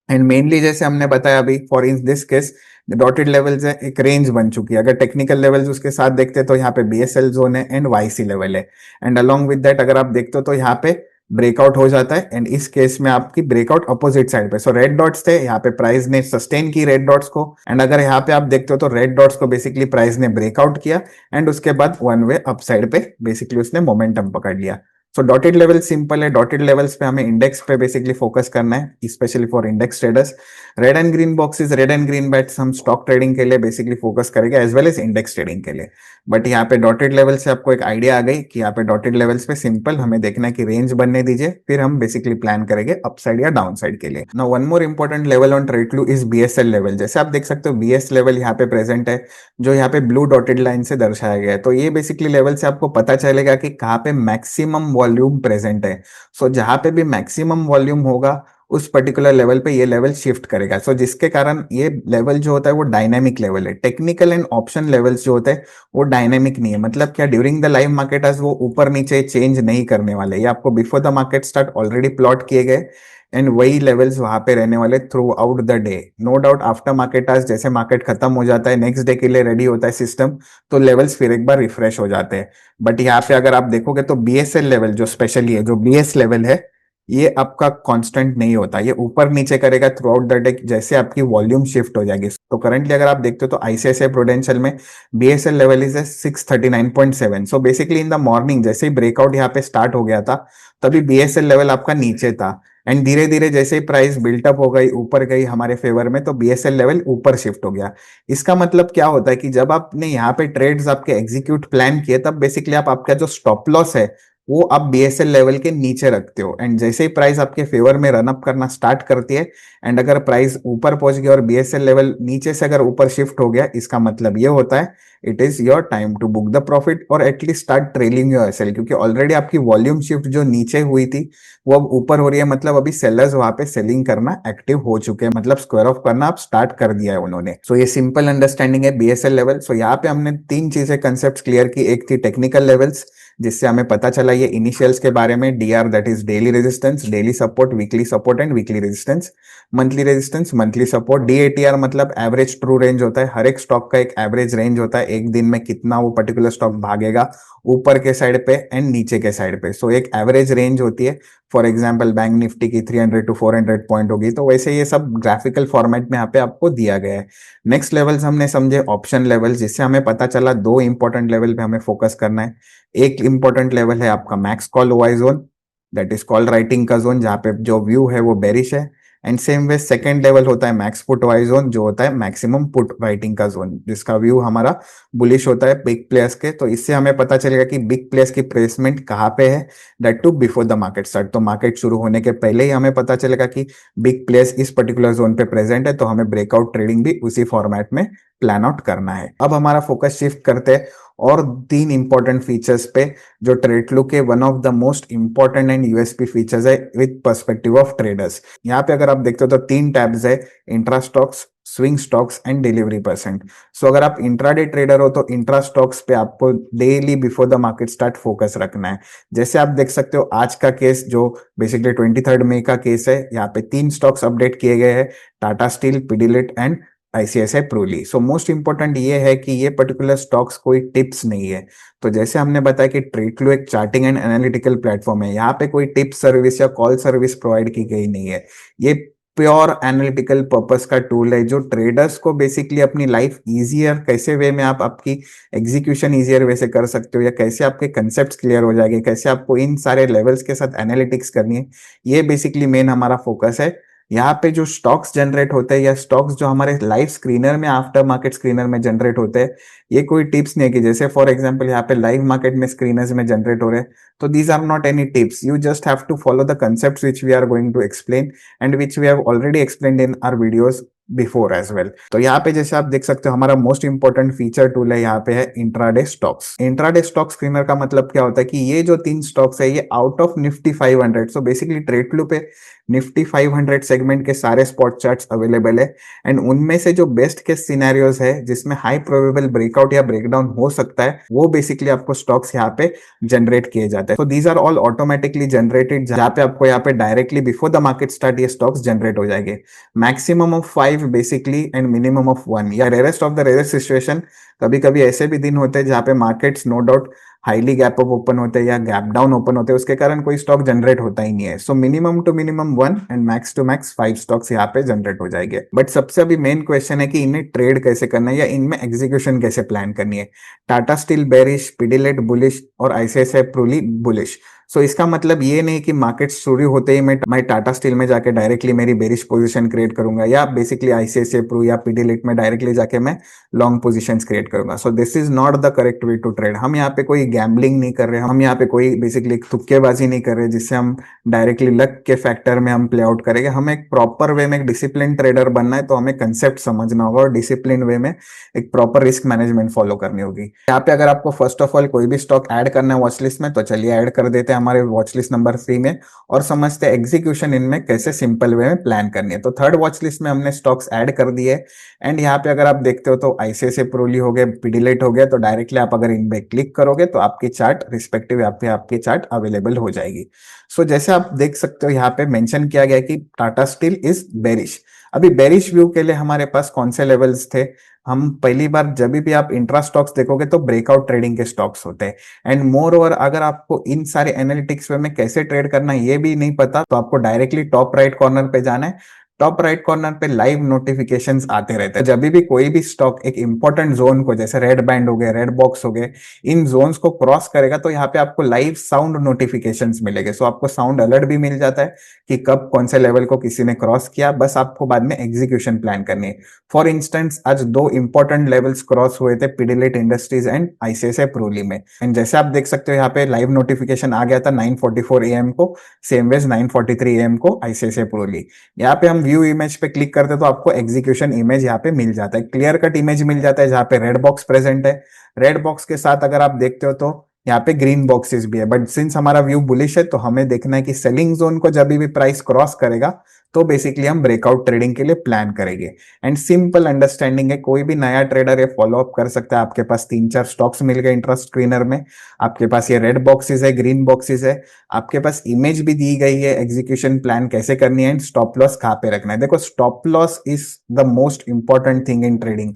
एंड मेनली जैसे हमने बताया अभी, for in this case dotted levels है, एक रेंज बन चुकी है। अगर टेक्निकल लेवल्स उसके साथ देखते हैं तो यहाँ पे बीएसएल जोन है एंड वाईसी लेवल है। एंड अलोंग विद दैट अगर आप देखते हो तो यहाँ पे ब्रेकआउट हो जाता है। एंड इस केस में आपकी ब्रेकआउट अपोजिट साइड पे, सो रेड डॉट्स थे, यहाँ पे प्राइस ने सस्टेन की रेड डॉट्स को। एंड अगर यहाँ पे आप देखते हो तो रेड डॉट्स को बेसिकली प्राइस ने ब्रेकआउट किया एंड उसके बाद वन वे अप साइड पे बेसिकली उसने मोमेंटम पकड़ लिया। सो डॉटेड लेवल सिंपल है। डॉटेड लेवल्स पे हमें इंडेक्स पे बेसिकली फोकस करना है, specially for index traders. Red and green boxes, red and green bats हम स्टॉक ट्रेडिंग के लिए बेसिकली फोकस करेंगे, as well as index trading के लिए। बट यहाँ पे डॉटेड लेवल से आपको एक आइडिया आ गई कि यहाँ पे डॉटेड लेवल्स पे सिंपल हमें देखना है कि रेंज बनने दीजिए, फिर हम बेसिकली प्लान करेंगे अपसाइड या डाउन साइड के लिए। Now one more important level on Tradeflow is BSL level. जैसे आप देख सकते हो बीएस लेवल यहाँ पे प्रेजेंट है, जो यहाँ पे ब्लू डॉटेड लाइन से दर्शाया गया है। तो ये बेसिकली लेवल से आपको पता चलेगा कि कहाँ पे मैक्सिमम वॉल्यूम प्रेजेंट है। सो जहां पे भी मैक्सिमम वॉल्यूम होगा उस पर्टिकुलर लेवल पे ये लेवल शिफ्ट करेगा। सो जिसके कारण ये लेवल जो होता है वो डायनेमिक लेवल है। टेक्निकल एंड ऑप्शन लेवल्स जो होते हैं वो डायनेमिक नहीं है। मतलब क्या, ड्यूरिंग द लाइव मार्केट आज वो ऊपर नीचे चेंज नहीं करने वाले, ये आपको before the market start already plot किए गए एंड वही लेवल्स वहां पे रहने वाले throughout the day. No doubt after market आज जैसे मार्केट खत्म हो जाता है, नेक्स्ट डे के लिए रेडी होता है सिस्टम, तो लेवल्स फिर एक बार रिफ्रेश हो जाते हैं। बट यहाँ पे अगर आप देखोगे तो बीएसएल लेवल जो स्पेशली है, जो बीएस लेवल है, ये आपका कांस्टेंट नहीं होता, ये ऊपर नीचे करेगा थ्रू आउट द डे जैसे आपकी वॉल्यूम शिफ्ट हो जाएगी। तो करंटली अगर आप देखते हो तो आईसीआईसीआई प्रूडेंशियल में BSL level is 639.7। So basically in the morning जैसे ही ब्रेकआउट यहाँ पे स्टार्ट हो गया था, तभी बीएसएल लेवल आपका नीचे था। एंड धीरे धीरे जैसे ही प्राइस बिल्टअप हो गई, ऊपर गई हमारे फेवर में, तो बीएसएल लेवल ऊपर शिफ्ट हो गया। इसका मतलब क्या होता है कि जब आपने यहाँ पे ट्रेड्स आपके एग्जीक्यूट प्लान किए, तब बेसिकली आप आपका जो स्टॉप लॉस है वो आप बीएसएल लेवल के नीचे रखते हो। एंड जैसे ही प्राइस आपके फेवर में रन अप करना स्टार्ट करती है, एंड अगर प्राइस ऊपर पहुंच गया और बीएसएल लेवल नीचे से अगर ऊपर शिफ्ट हो गया, इसका मतलब ये होता है it is your time to book the profit और at least start trailing your SL. क्योंकि ऑलरेडी आपकी वॉल्यूम शिफ्ट जो नीचे हुई थी वो अब ऊपर हो रही है, मतलब अभी सेलर्स वहां पे सेलिंग करना एक्टिव हो चुके हैं, मतलब स्क्वायर ऑफ करना आप स्टार्ट कर दिया है उन्होंने। सो ये सिंपल अंडरस्टैंडिंग है बीएसएल लेवल। सो यहाँ पे हमने तीन चीजें कंसेप्ट क्लियर की। एक थी टेक्निकल लेवल्स, जिससे हमें पता चला ये इनिशियल्स के बारे में, DR that is daily resistance, daily support, weekly support and weekly resistance, monthly resistance, monthly support. DATR मतलब एवरेज ट्रू रेंज होता है, हर एक स्टॉक का एक एवरेज रेंज होता है, एक दिन में कितना वो पर्टिकुलर स्टॉक भागेगा ऊपर के साइड पे एंड नीचे के साइड पे। सो एक एवरेज रेंज होती है। फॉर एग्जांपल बैंक निफ्टी की 300 टू 400 पॉइंट होगी, तो वैसे ये सब ग्राफिकल फॉर्मेट में यहाँ पे आपको दिया गया है। नेक्स्ट लेवल्स हमने समझे ऑप्शन लेवल, जिससे हमें पता चला दो इंपॉर्टेंट लेवल पे हमें फोकस करना है। एक इंपॉर्टेंट लेवल है आपका max call OI zone, that is call writing का जोन, जहां पे जो व्यू है वो बेरिश है। And same way second level होता है मैक्स पुट वाई जोन, जो होता है मैक्सिमम पुट राइटिंग का जोन, जिसका व्यू हमारा बुलिश होता है बिग प्लेयर्स के। तो इससे हमें पता चलेगा कि बिग प्लेयर्स की प्लेसमेंट कहाँ पे है, that too before the market start. तो मार्केट शुरू होने के पहले ही हमें पता चलेगा कि बिग प्लेयर्स इस पर्टिकुलर जोन पे प्रेजेंट है, तो हमें ब्रेकआउट ट्रेडिंग भी उसी फॉर्मेट में प्लान आउट करना है। अब हमारा फोकस शिफ्ट करते हैं और तीन इंपॉर्टेंट फीचर्स पे, जो ट्रेडफ्लो के one of the most important and USP features है विद पर्सपेक्टिव ऑफ ट्रेडर्स। यहाँ पे अगर आप देखते हो तो तीन टैब्स है, intra stocks, swing stocks and delivery percent. So अगर आप इंट्राडे ट्रेडर हो तो इंट्रा स्टॉक्स पे आपको daily before the market start focus रखना है। जैसे आप देख सकते हो आज का केस जो बेसिकली 23 मई का केस है, यहाँ पे तीन स्टॉक्स अपडेट किए गए हैं, Tata steel, Pidilite and ICICI Pruli. So most important ये है कि ये पर्टिकुलर स्टॉक्स कोई टिप्स नहीं है। तो जैसे हमने बताया कि ट्रेडफ्लो एक चार्टिंग एंड एनालिटिकल प्लेटफॉर्म है, यहाँ पे कोई टिप सर्विस या कॉल सर्विस प्रोवाइड की गई नहीं है। ये प्योर एनालिटिकल पर्पस का टूल है जो ट्रेडर्स को बेसिकली अपनी लाइफ इजियर कैसे वे में आप आपकी एग्जीक्यूशन इजियर वे से कर सकते हो, या कैसे आपके कंसेप्ट क्लियर हो जाएंगे, कैसे आपको इन सारे लेवल्स के साथ एनालिटिक्स करनी है, ये बेसिकली मेन हमारा फोकस है। यहाँ पे जो स्टॉक्स जनरेट होते हैं या स्टॉक्स जो हमारे लाइव स्क्रीनर में आफ्टर मार्केट स्क्रीनर में जनरेट होते हैं, ये कोई टिप्स नहीं है कि जैसे फॉर एग्जांपल यहाँ पे लाइव मार्केट में स्क्रीनर्स में जनरेट हो रहे हैं, तो these are not any tips. You just have to follow the concepts which we are going to explain and which we have already explained in our videos before as well. तो यहाँ पे जैसे आप देख सकते हो हमारा मोस्ट इंपॉर्टेंट फीचर टूल है यहाँ पे है intraday stocks. Intraday stock screener का मतलब क्या होता है कि ये जो 3 स्टॉक्स है ये out of Nifty 500, so basically Tradeflow पे निफ्टी 500 सेगमेंट के सारे स्पॉट चार्ट्स अवेलेबल है एंड उनमें से जो बेस्ट केस सिनेरियोज है जिसमें हाई प्रोबेबल ब्रेकआउट या ब्रेकडाउन हो सकता है, वो बेसिकली आपको स्टॉक्स यहाँ पे जनरेट किए जाते हैं। तो these are all automatically generated, जहाँ पे आपको यहाँ पे directly before the market start ये स्टॉक्स जनरेट हो जाएंगे। Maximum of 5 basically and minimum of 1, या rarest of the rarest situation. कभी कभी ऐसे भी दिन होते हैं जहाँ पे markets no doubt highly gap up open होते हैं या गैप डाउन ओपन होते हैं, उसके कारण कोई स्टॉक जनरेट होता ही नहीं है। So minimum to minimum 1 and max to max 5 stocks यहाँ पे जनरेट हो जाएंगे। बट सबसे अभी मेन क्वेश्चन है कि इन्हें ट्रेड कैसे करना है या इनमें एग्जीक्यूशन कैसे प्लान करनी है। टाटा स्टील बेरिश, पिडिलेट बुलिश और आईसीआईसीआई प्रूली बुलिश। सो इसका मतलब ये नहीं कि मार्केट शुरू होते ही मैं टाटा स्टील में जाके डायरेक्टली मेरी बेरिश पोजीशन क्रिएट करूंगा, या बेसिकली आईसीआईसीआई प्रू या पिडिलेट में डायरेक्टली जाके मैं लॉन्ग पोजीशंस क्रिएट करूंगा। So this is not the correct way to trade. हम यहाँ पे कोई गैम्बलिंग नहीं कर रहे, हम यहाँ पे कोई बेसिकली तुक्केबाजी नहीं कर रहे जिससे हम डायरेक्टली लक के फैक्टर में हम प्ले आउट करेंगे। हमें एक प्रॉपर वे में एक डिसिप्लिन ट्रेडर बनना है, तो हमें कंसेप्ट समझना होगा और डिसिप्लिन वे में एक प्रॉपर रिस्क मैनेजमेंट फॉलो करनी होगी। यहाँ पे अगर आपको फर्स्ट ऑफ ऑल कोई भी स्टॉक ऐड करना है वॉच लिस्ट में, तो चलिए ऐड कर देते हैं हमारे वॉच लिस्ट नंबर 3 में और समझते हैं एग्जीक्यूशन इनमें कैसे सिंपल वे में प्लान करनी है। तो थर्ड वॉच लिस्ट में हमने स्टॉक्स ऐड कर दिए एंड यहाँ पे अगर आप देखते हो तो आईसीआईसीआई प्रूली हो गए, पिडिलेट हो गए, तो डायरेक्टली आप अगर इन पे क्लिक करोगे तो आपकी चार्ट रिस्पेक्टिव यहाँ पे आपकी चार्ट अवेलेबल हो जाएगी। सो जैसे आप देख सकते हो यहाँ पे मेंशन किया गया कि टाटा स्टील इज बेरिश। अभी बेरिश व्यू के लिए हमारे पास कौन से लेवल्स थे? हम पहली बार जब भी आप इंट्रा स्टॉक्स देखोगे तो ब्रेकआउट ट्रेडिंग के स्टॉक्स होते हैं एंड मोर ओवर अगर आपको इन सारे एनालिटिक्स वे में कैसे ट्रेड करना है ये भी नहीं पता, तो आपको डायरेक्टली टॉप राइट कॉर्नर पे जाना है। टॉप राइट कॉर्नर पे लाइव नोटिफिकेशंस आते रहते हैं। जब भी कोई भी स्टॉक एक इंपॉर्टेंट जोन को, जैसे रेड बैंड हो गए, रेड बॉक्स हो गए, इन जोन्स को क्रॉस करेगा तो यहाँ पे आपको लाइव साउंड नोटिफिकेशंस मिलेंगे। सो आपको साउंड अलर्ट भी मिल जाता है कि कब कौन से लेवल को किसी ने क्रॉस किया, बस आपको बाद में एग्जीक्यूशन प्लान करनी है। फॉर इंस्टेंस आज 2 इंपॉर्टेंट लेवल्स क्रॉस हुए थे, पिडिलेट इंडस्ट्रीज एंड आईसीआईसीआई प्रूली में, एंड जैसे आप देख सकते हो यहाँ पे लाइव नोटिफिकेशन आ गया था 9:44 AM को, सेम वेज 9:43 AM को आईसीआईसीआई प्रूली। यहाँ पे हम व्यू इमेज पे क्लिक करते हैं तो आपको एग्जीक्यूशन इमेज यहाँ पे मिल जाता है, क्लियर कट इमेज मिल जाता है जहाँ पे रेड बॉक्स प्रेजेंट है। रेड बॉक्स के साथ अगर आप देखते हो तो यहाँ पे ग्रीन बॉक्सेस भी है, बट सिंस हमारा व्यू बुलिश है तो हमें देखना है कि सेलिंग जोन को जब भी प्राइस क्रॉस करेगा तो बेसिकली हम ब्रेकआउट ट्रेडिंग के लिए प्लान करेंगे। एंड सिंपल अंडरस्टैंडिंग है, कोई भी नया ट्रेडर ये फॉलो अप कर सकता है। आपके पास 3-4 स्टॉक्स मिल गए इंटरेस्ट स्क्रीनर में, आपके पास ये रेड बॉक्सेस है, ग्रीन बॉक्सेस है, आपके पास इमेज भी दी गई है एग्जीक्यूशन प्लान कैसे करनी है एंड स्टॉप लॉस कहाँ पे रखना है। देखो stop loss is the most important thing in trading,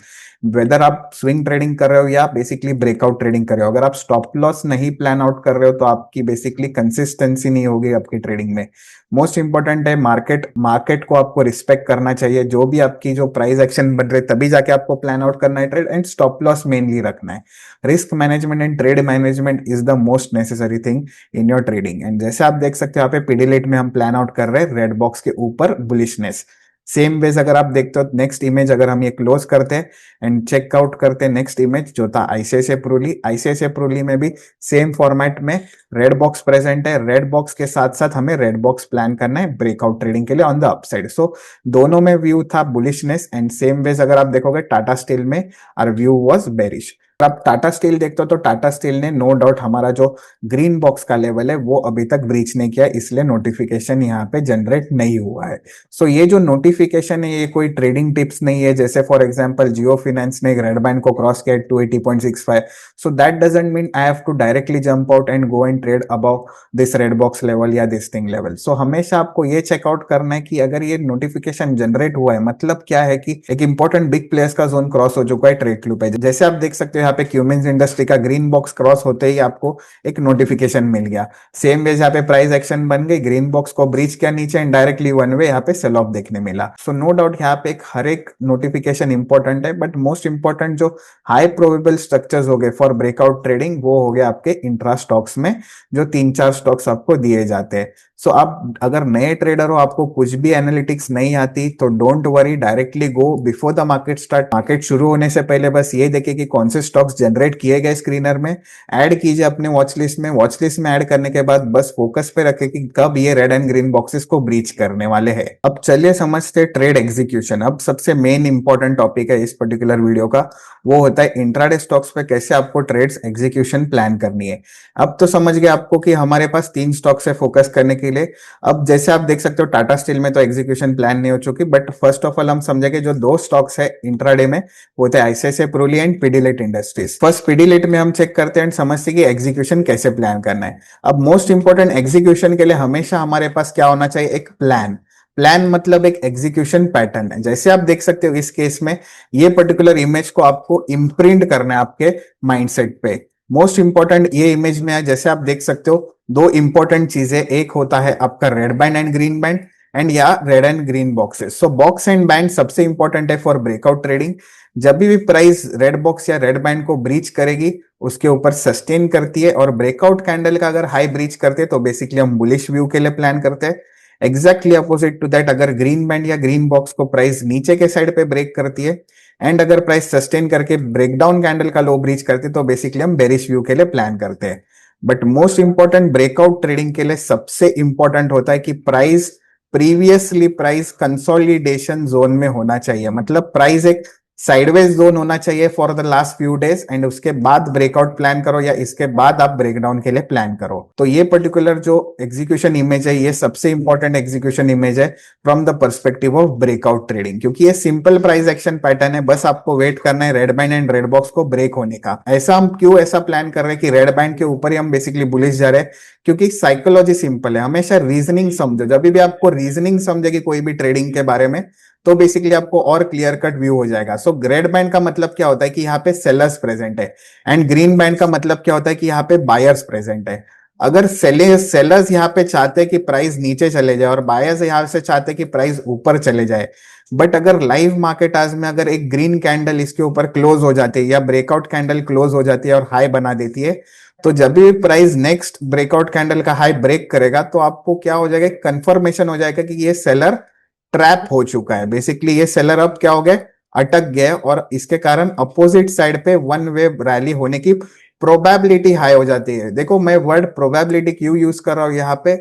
whether आप स्विंग ट्रेडिंग कर रहे हो या बेसिकली ब्रेकआउट ट्रेडिंग कर रहे हो। अगर आप स्टॉप लॉस नहीं प्लान आउट कर रहे हो तो आपकी बेसिकली कंसिस्टेंसी नहीं होगी आपकी ट्रेडिंग में। मोस्ट इंपॉर्टेंट है मार्केट को आपको रिस्पेक्ट करना चाहिए, जो भी आपकी जो प्राइस एक्शन बन रहे तभी जाके आपको प्लान आउट करना है trade, and stop loss mainly रखना है। Risk management and trade management is the most necessary thing in your trading. And जैसे आप देख सकते हो यहाँ पे पिडिलेट में हम प्लान आउट कर रहे हैं रेड बॉक्स के ऊपर बुलिशनेस। सेम वेज अगर आप देखते हो नेक्स्ट इमेज अगर हम ये क्लोज करते हैं एंड चेकआउट करते हैं नेक्स्ट इमेज जो था आईसीआईसीआई प्रूली में भी सेम फॉर्मेट में रेड बॉक्स प्रेजेंट है। रेड बॉक्स के साथ साथ हमें रेड बॉक्स प्लान करना है ब्रेकआउट ट्रेडिंग के लिए ऑन द अपसाइड। सो दोनों में व्यू था बुलिशनेस एंड सेम वेज अगर आप देखोगे टाटा स्टील में आवर व्यू वाज बेरिश। आप टाटा स्टील देखते हो तो टाटा स्टील ने नो डाउट हमारा जो ग्रीन बॉक्स का लेवल है वो अभी तक ब्रीच नहीं किया, इसलिए नोटिफिकेशन यहाँ पे जनरेट नहीं हुआ है। सो ये जो नोटिफिकेशन है ये कोई ट्रेडिंग टिप्स नहीं है, जैसे फॉर एग्जांपल जियो फाइनेंस ने एक रेड बैंड को क्रॉस किया 280.65, so that doesn't mean I have to directly jump out and go and trade above this red box level या दिस थिंग लेवल। सो हमेशा आपको ये चेकआउट करना है कि अगर ये नोटिफिकेशन जनरेट हुआ है मतलब क्या है कि एक इंपॉर्टेंट बिग प्लेयर्स का जोन क्रॉस हो चुका है ट्रेड क्यू पे। जैसे आप देख सकते हो यहाँ पे क्यूमिंस इंडस्ट्री का ग्रीन बॉक्स क्रॉस होते ही आपको एक नोटिफिकेशन मिल गया। सेम वे यहाँ पे प्राइस एक्शन बन गई, ग्रीन बॉक्स को ब्रीच किया नीचे एंड डायरेक्टली वन वे यहाँ पे सेल ऑफ देखने मिला। सो नो डाउट यहाँ पे एक हर एक नोटिफिकेशन इंपॉर्टेंट है, बट मोस्ट इंपॉर्टेंट जो हाई प्रोबेबल स्ट्रक्चर्स हो गए फॉर ब्रेकआउट ट्रेडिंग वो हो गया आपके इंट्रा स्टॉक्स में, जो 3-4 स्टॉक्स आपको दिए जाते हैं। सो आप अगर नए ट्रेडर हो, आपको कुछ भी एनालिटिक्स नहीं आती, तो don't worry, directly go before the market start. Market शुरू होने से पहले बस ये देखे कि कौन से स्टॉक्स जनरेट किए गए स्क्रीनर में, ऐड कीजिए अपने वॉच लिस्ट में। वॉच लिस्ट में ऐड करने के बाद बस फोकस पे रखे कि कब ये रेड एंड ग्रीन बॉक्सेस को ब्रीच करने वाले हैं। अब चलिए समझते ट्रेड एग्जीक्यूशन। अब सबसे मेन इंपॉर्टेंट टॉपिक है इस पर्टिकुलर वीडियो का, वो होता है इंट्राडे स्टॉक्स पे कैसे आपको ट्रेड्स एग्जीक्यूशन प्लान करनी है। अब तो समझ गए आपको कि हमारे पास 3 स्टॉक्स है फोकस करने के लिए। अब जैसे आप देख सकते हो टाटा स्टील में तो एग्जीक्यूशन प्लान नहीं हो चुकी, बट फर्स्ट ऑफ ऑल हम समझेंगे जो 2 स्टॉक्स है इंट्राडे में वो थे ICICI Pruli and Pidilite industries. First Pidilite में हम चेक करते हैं एंड समझते हैं कि एग्जीक्यूशन कैसे प्लान करना है। अब मोस्ट इंपॉर्टेंट एग्जीक्यूशन के लिए हमेशा हमारे पास क्या होना चाहिए, एक प्लान। प्लान मतलब एक एग्जीक्यूशन पैटर्न है। जैसे आप देख सकते हो इस केस में ये पर्टिकुलर इमेज को आपको इम्प्रिंट करना है आपके माइंडसेट पे। मोस्ट इंपॉर्टेंट ये इमेज में है, जैसे आप देख सकते हो 2 इंपॉर्टेंट चीजें, एक होता है आपका red band and green band and या red and green boxes. So box and band सबसे इंपॉर्टेंट है फॉर ब्रेकआउट ट्रेडिंग। जब भी प्राइस रेड बॉक्स या रेड बैंड को ब्रीच करेगी उसके ऊपर सस्टेन करती है और ब्रेकआउट कैंडल का अगर हाई ब्रीच करते हैं तो बेसिकली हम बुलिश व्यू के लिए प्लान करते हैं। एग्जैक्टली अपोजिट टू दैट, अगर ग्रीन बैंड या ग्रीन बॉक्स को प्राइस नीचे के साइड पे ब्रेक करती है एंड अगर प्राइस सस्टेन करके ब्रेकडाउन कैंडल का लो ब्रीच करते तो बेसिकली हम बेरिश व्यू के लिए प्लान करते हैं। But most important breakout trading के लिए सबसे इंपॉर्टेंट होता है कि price previously price consolidation zone में होना चाहिए, मतलब प्राइस एक साइडवेज जोन होना चाहिए for the last few days and उसके बाद ब्रेकआउट प्लान करो या इसके बाद आप ब्रेकडाउन के लिए प्लान करो। तो ये पर्टिकुलर जो एग्जीक्यूशन इमेज है ये सबसे इंपॉर्टेंट एग्जीक्यूशन इमेज है from the perspective of breakout trading, क्योंकि ये सिंपल प्राइस एक्शन पैटर्न है। बस आपको वेट करना है red band and red box को ब्रेक होने का। ऐसा हम क्यों ऐसा प्लान कर रहे हैं कि रेड बैंड के ऊपर ही हम बेसिकली बुलिश जा रहे हैं, क्योंकि साइकोलॉजी सिंपल है। हमेशा रीजनिंग समझो, जब भी आपको रीजनिंग समझेगी कोई भी ट्रेडिंग के बारे में तो बेसिकली आपको और क्लियर कट व्यू हो जाएगा। सो रेड बैंड का मतलब क्या होता है कि यहाँ पे सेलर्स प्रेजेंट है एंड ग्रीन बैंड का मतलब क्या होता है कि यहाँ पे बायर्स प्रेजेंट है। अगर सेलर्स यहाँ पे चाहते हैं कि प्राइस नीचे चले जाए और बायर्स यहाँ से चाहते हैं कि प्राइस ऊपर चले जाए, बट अगर लाइव मार्केट आज में अगर एक ग्रीन कैंडल इसके ऊपर क्लोज हो जाती है या ब्रेकआउट कैंडल क्लोज हो जाती है और हाई बना देती है, तो जब भी प्राइस नेक्स्ट ब्रेकआउट कैंडल का हाई ब्रेक करेगा तो आपको क्या हो जाएगा, कंफर्मेशन हो जाएगा कि ये सेलर ट्रैप हो चुका है। बेसिकली ये सेलर अब क्या हो गए, अटक गए और इसके कारण अपोजिट साइड पे वन वे रैली होने की प्रोबेबिलिटी हाई हो जाती है। देखो मैं वर्ड प्रोबेबिलिटी क्यों यूज कर रहा हूं यहाँ पे,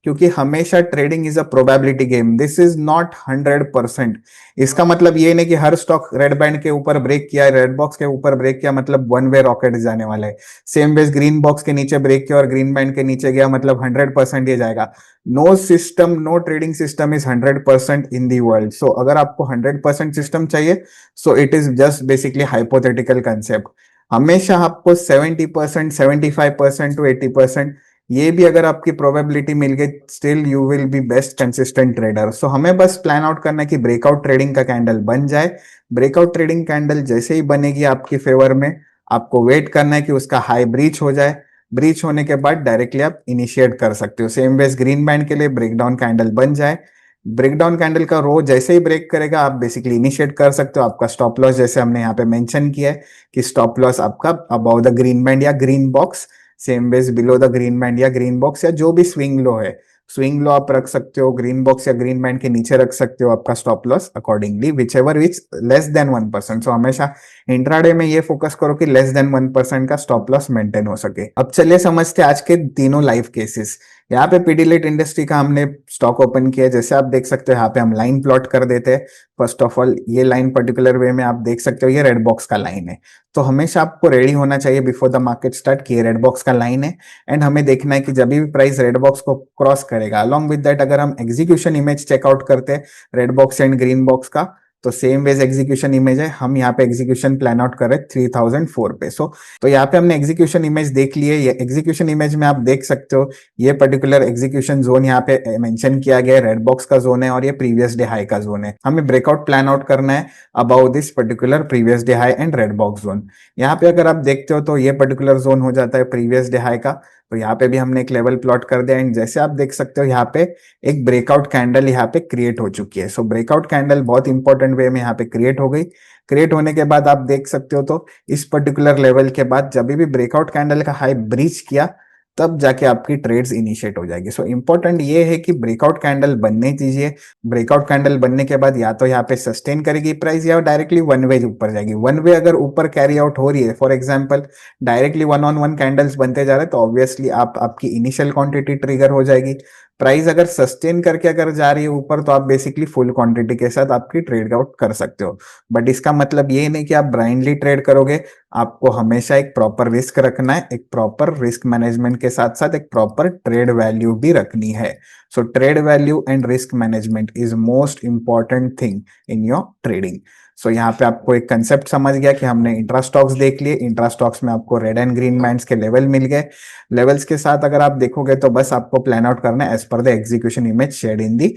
क्योंकि हमेशा trading is a probability game, this is not 100%। इसका मतलब ये नहीं कि हर स्टॉक रेड बैंड के ऊपर ब्रेक किया, रेड बॉक्स के ऊपर ब्रेक किया मतलब वन वे रॉकेट जाने वाला है। सेम बेस ग्रीन बॉक्स के नीचे ब्रेक किया और ग्रीन बैंड के नीचे गया मतलब 100% ये जाएगा। No system, no trading system is 100% in the world. So अगर आपको 100% सिस्टम चाहिए so it is just basically hypothetical concept. हमेशा आपको 70%, 75% टू 80% ये भी अगर आपकी प्रोबेबिलिटी मिल गई still you will be best consistent trader. So हमें बस प्लान आउट करना है कि ब्रेकआउट ट्रेडिंग का कैंडल बन जाए। ब्रेकआउट ट्रेडिंग कैंडल जैसे ही बनेगी आपकी फेवर में, आपको वेट करना है कि उसका हाई ब्रीच हो जाए। ब्रीच होने के बाद डायरेक्टली आप इनिशिएट कर सकते हो। सेम वेज ग्रीन बैंड के लिए ब्रेकडाउन कैंडल बन जाए, ब्रेकडाउन कैंडल का रो जैसे ही ब्रेक करेगा आप बेसिकली इनिशिएट कर सकते हो। आपका स्टॉप लॉस जैसे हमने यहाँ पे मेंशन किया है कि स्टॉप लॉस आपका अबाउ द ग्रीन बैंड या green box, same base below the green band या ग्रीन बॉक्स, या जो भी स्विंग लो है स्विंग लो आप रख सकते हो, ग्रीन बॉक्स या ग्रीन बैंड के नीचे रख सकते हो आपका stop loss accordingly which ever which less than 1%। सो हमेशा इंट्राडे में ये फोकस करो कि लेस देन 1% का स्टॉप लॉस मेंटेन हो सके। अब चलिए समझते हैं आज के तीनों लाइव केसेस। यहाँ पे पीडीलाइट इंडस्ट्री का हमने स्टॉक ओपन किया, जैसे आप देख सकते हो यहाँ पे हम लाइन प्लॉट कर देते हैं। फर्स्ट ऑफ ऑल ये लाइन पर्टिकुलर वे में आप देख सकते हो ये रेड बॉक्स का लाइन है, तो हमेशा आपको रेडी होना चाहिए बिफोर द मार्केट स्टार्ट कि ये रेड बॉक्स का लाइन है। एंड हमें देखना है कि जब भी प्राइस रेड बॉक्स को क्रॉस करेगा, अलॉन्ग विद दैट अगर हम एग्जीक्यूशन इमेज चेकआउट करते हैं red box and green box का, तो सेम वेज एग्जीक्यूशन इमेज है। हम यहाँ पे एग्जीक्यूशन प्लान आउट कर रहे हैं 3004 पे। तो यहाँ पे हमने एग्जीक्यूशन इमेज देख ली है। ये एग्जीक्यूशन इमेज में आप देख सकते हो ये पर्टिकुलर एग्जीक्यूशन जोन यहाँ पे मेंशन किया गया है, रेड बॉक्स का जोन है और ये प्रीवियस डे हाई का जोन है। हमें ब्रेकआउट प्लान आउट करना है about this particular previous day high and red box zone. यहाँ पे अगर आप देखते हो तो ये पर्टिकुलर जोन हो जाता है प्रीवियस डे हाई का, तो यहाँ पे भी हमने एक लेवल प्लॉट कर दिया। एंड जैसे आप देख सकते हो यहाँ पे एक ब्रेकआउट कैंडल यहाँ पे क्रिएट हो चुकी है। सो ब्रेकआउट कैंडल बहुत इंपॉर्टेंट वे में यहाँ पे क्रिएट हो गई। क्रिएट होने के बाद आप देख सकते हो तो इस पर्टिकुलर लेवल के बाद जब भी ब्रेकआउट कैंडल का हाई ब्रीच किया तब जाके आपकी ट्रेड्स इनिशिएट हो जाएगी। सो इंपॉर्टेंट ये है कि ब्रेकआउट कैंडल बनने दीजिए। ब्रेकआउट कैंडल बनने के बाद या तो यहाँ पे सस्टेन करेगी प्राइस या डायरेक्टली वन वे ऊपर जाएगी। वन वे अगर ऊपर कैरी आउट हो रही है, for example directly one on one candles बनते जा रहे हैं, तो ऑब्वियसली आपकी इनिशियल क्वांटिटी ट्रिगर हो जाएगी। प्राइस अगर सस्टेन करके अगर जा रही है ऊपर तो आप बेसिकली फुल क्वांटिटी के साथ आपकी ट्रेड आउट कर सकते हो। बट इसका मतलब ये नहीं कि आप ब्लाइंडली ट्रेड करोगे। आपको हमेशा एक प्रॉपर रिस्क रखना है, एक प्रॉपर रिस्क मैनेजमेंट के साथ साथ एक प्रॉपर ट्रेड वैल्यू भी रखनी है। So trade value and risk management is most important thing in your trading. So यहाँ पे आपको एक कंसेप्ट समझ गया कि हमने इंट्रा स्टॉक्स देख लिए। इंट्रा स्टॉक्स में आपको रेड एंड ग्रीन बैंड्स के लेवल मिल गए। लेवल्स के साथ अगर आप देखोगे तो बस आपको प्लान आउट करना है as per the execution image shared in the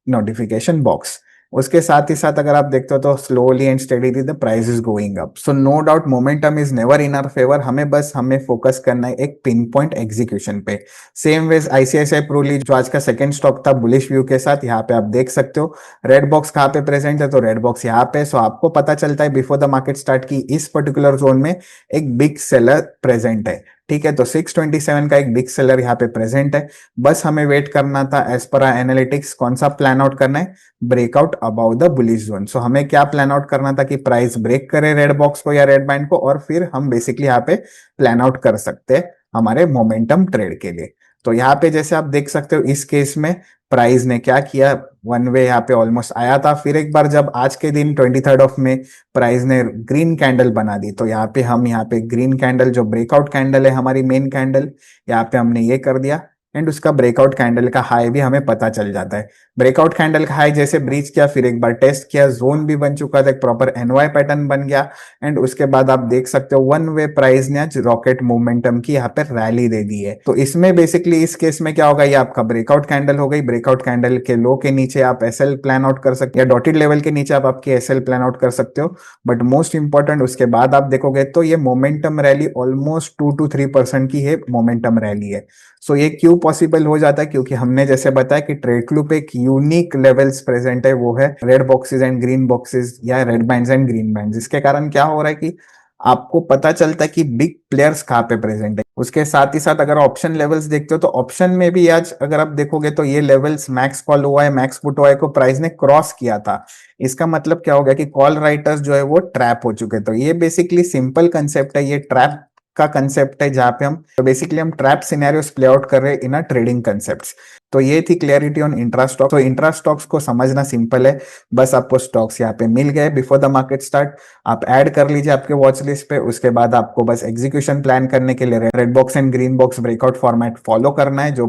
notification box. उसके साथ ही साथ अगर आप देखते हो तो slowly and steadily the price is going up. So no doubt momentum is never in our favour. हमें फोकस करना है एक पिन पॉइंट एग्जीक्यूशन पे। सेम वेज आईसीआईसीआई प्रू ली जो आज का सेकंड स्टॉक था बुलिश व्यू के साथ, यहाँ पे आप देख सकते हो रेड बॉक्स कहाँ पे प्रेजेंट है, तो रेड बॉक्स यहाँ पे। सो आपको पता चलता है बिफोर द मार्केट स्टार्ट की इस पर्टिकुलर जोन में एक बिग सेलर प्रेजेंट है। ठीक है, तो 627 का एक बिग सेलर यहाँ पे प्रेजेंट है। बस हमें वेट करना था एज पर एनालिटिक्स कौन सा प्लान आउट करना है, breakout about the bullish zone. So हमें क्या प्लान आउट करना था कि प्राइस ब्रेक करे रेड बॉक्स को या रेड बैंड को, और फिर हम बेसिकली यहाँ पे प्लान आउट कर सकते हैं हमारे मोमेंटम ट्रेड के लिए। तो यहाँ पे जैसे आप देख सकते हो इस केस में प्राइस ने क्या किया, वन वे यहाँ पे ऑलमोस्ट आया था। फिर एक बार जब आज के दिन 23 ऑफ में प्राइस ने ग्रीन कैंडल बना दी, तो यहाँ पे ग्रीन कैंडल जो ब्रेकआउट कैंडल है हमारी मेन कैंडल, यहाँ पे हमने ये कर दिया। एंड उसका ब्रेकआउट कैंडल का हाई भी हमें पता चल जाता है। ब्रेकआउट कैंडल का हाई जैसे ब्रीच किया, फिर एक बार टेस्ट किया, जोन भी बन चुका था, एक प्रॉपर एनवाई पैटर्न बन गया। एंड उसके बाद आप देख सकते हो वन वे प्राइस ने आज रॉकेट मोमेंटम की यहाँ पे रैली दे दी है। तो इसमें बेसिकली इस केस में क्या होगा, ये आपका ब्रेकआउट कैंडल हो गई। ब्रेकआउट कैंडल के लो के नीचे आप एसएल प्लान आउट कर सकते हो, या डॉटेड लेवल के नीचे आप आपकी एसएल प्लान आउट कर सकते हो। बट मोस्ट इंपॉर्टेंट उसके बाद आप देखोगे तो ये मोमेंटम रैली ऑलमोस्ट 2 to 3% की है मोमेंटम रैली है। सो ये क्यों पॉसिबल हो जाता है, क्योंकि हमने जैसे बताया कि ट्रेड क्लू पे एक यूनिक लेवल्स प्रेजेंट है, वो है red boxes and green boxes या red bands and green bands. इसके कारण क्या हो रहा है कि आपको पता चलता है कि बिग प्लेयर्स कहाँ पे प्रेजेंट है। उसके साथ ही साथ अगर ऑप्शन लेवल्स देखते हो तो ऑप्शन में भी आज अगर आप देखोगे तो ये लेवल्स मैक्स कॉल हुआ है, मैक्स पुट हुआ है को प्राइस ने क्रॉस किया था। इसका मतलब क्या हो गया कि कॉल राइटर्स जो है वो ट्रैप हो चुके। तो ये बेसिकली सिंपल कंसेप्ट है, ये ट्रैप का कंसेप्ट है जहां पे हम बेसिकली हम ट्रैप सिनेरियोस प्ले आउट कर रहे हैं इन अ ट्रेडिंग कंसेप्ट्स। तो ये थी क्लियरिटी ऑन इंट्रा स्टॉक। तो इंट्रा स्टॉक्स को समझना सिंपल है, बस आपको स्टॉक्स यहाँ पे मिल गए बिफोर द मार्केट स्टार्ट, आप ऐड कर लीजिए आपके वॉच लिस्ट पे। उसके बाद आपको बस एग्जीक्यूशन प्लान करने के लिए red box and green box breakout format follow करना है, जो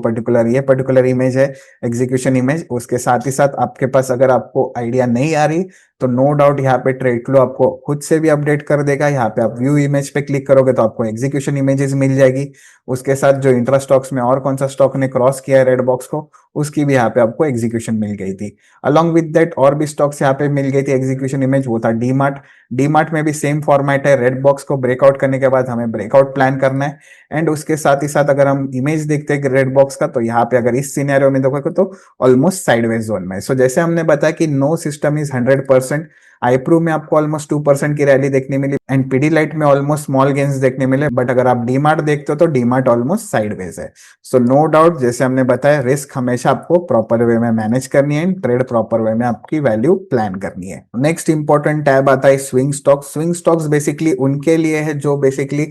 ये पर्टिकुलर इमेज है एग्जीक्यूशन इमेज। उसके साथ ही साथ आपके पास अगर आपको आइडिया नहीं आ रही तो नो डाउट यहाँ पे ट्रेड फ्लो आपको खुद से भी अपडेट कर देगा। यहाँ पे आप व्यू इमेज पे क्लिक करोगे तो आपको एग्जीक्यूशन इमेजेस मिल जाएगी। उसके साथ जो इंट्रा स्टॉक्स में और कौन सा स्टॉक ने क्रॉस किया है रेड बॉक्स को, उसकी भी यहाँ पे आपको एग्जीक्यूशन मिल गई थी। अलॉन्ग विद दैट और भी स्टॉक्स यहाँ पे मिल गई थी एग्जीक्यूशन इमेज, वो था डीमार्ट। डीमार्ट में भी सेम फॉर्मेट है, रेड बॉक्स को ब्रेकआउट करने के बाद हमें ब्रेकआउट प्लान करना है। एंड उसके साथ ही साथ अगर हम इमेज देखते हैं रेड बॉक्स का, तो यहाँ पे अगर इस सिनेरियो में देखोगे तो ऑलमोस्ट साइडवेज जोन में। सो जैसे हमने बताया कि नो सिस्टम इज 100%, आईप्रू में आपको ऑलमोस्ट 2% की रैली देखने मिली एंड पीडीलाइट में ऑलमोस्ट स्मॉल गेन्स देखने मिले। बट अगर आप डीमार्ट देखते हो तो डीमार्ट ऑलमोस्ट साइडवेज है। सो नो डाउट जैसे हमने बताया रिस्क हमेशा आपको प्रॉपर वे में मैनेज करनी है, ट्रेड प्रॉपर वे में आपकी वैल्यू प्लान करनी है। नेक्स्ट इंपॉर्टेंट टैब आता है swing stocks. Swing stocks basically उनके लिए है जो बेसिकली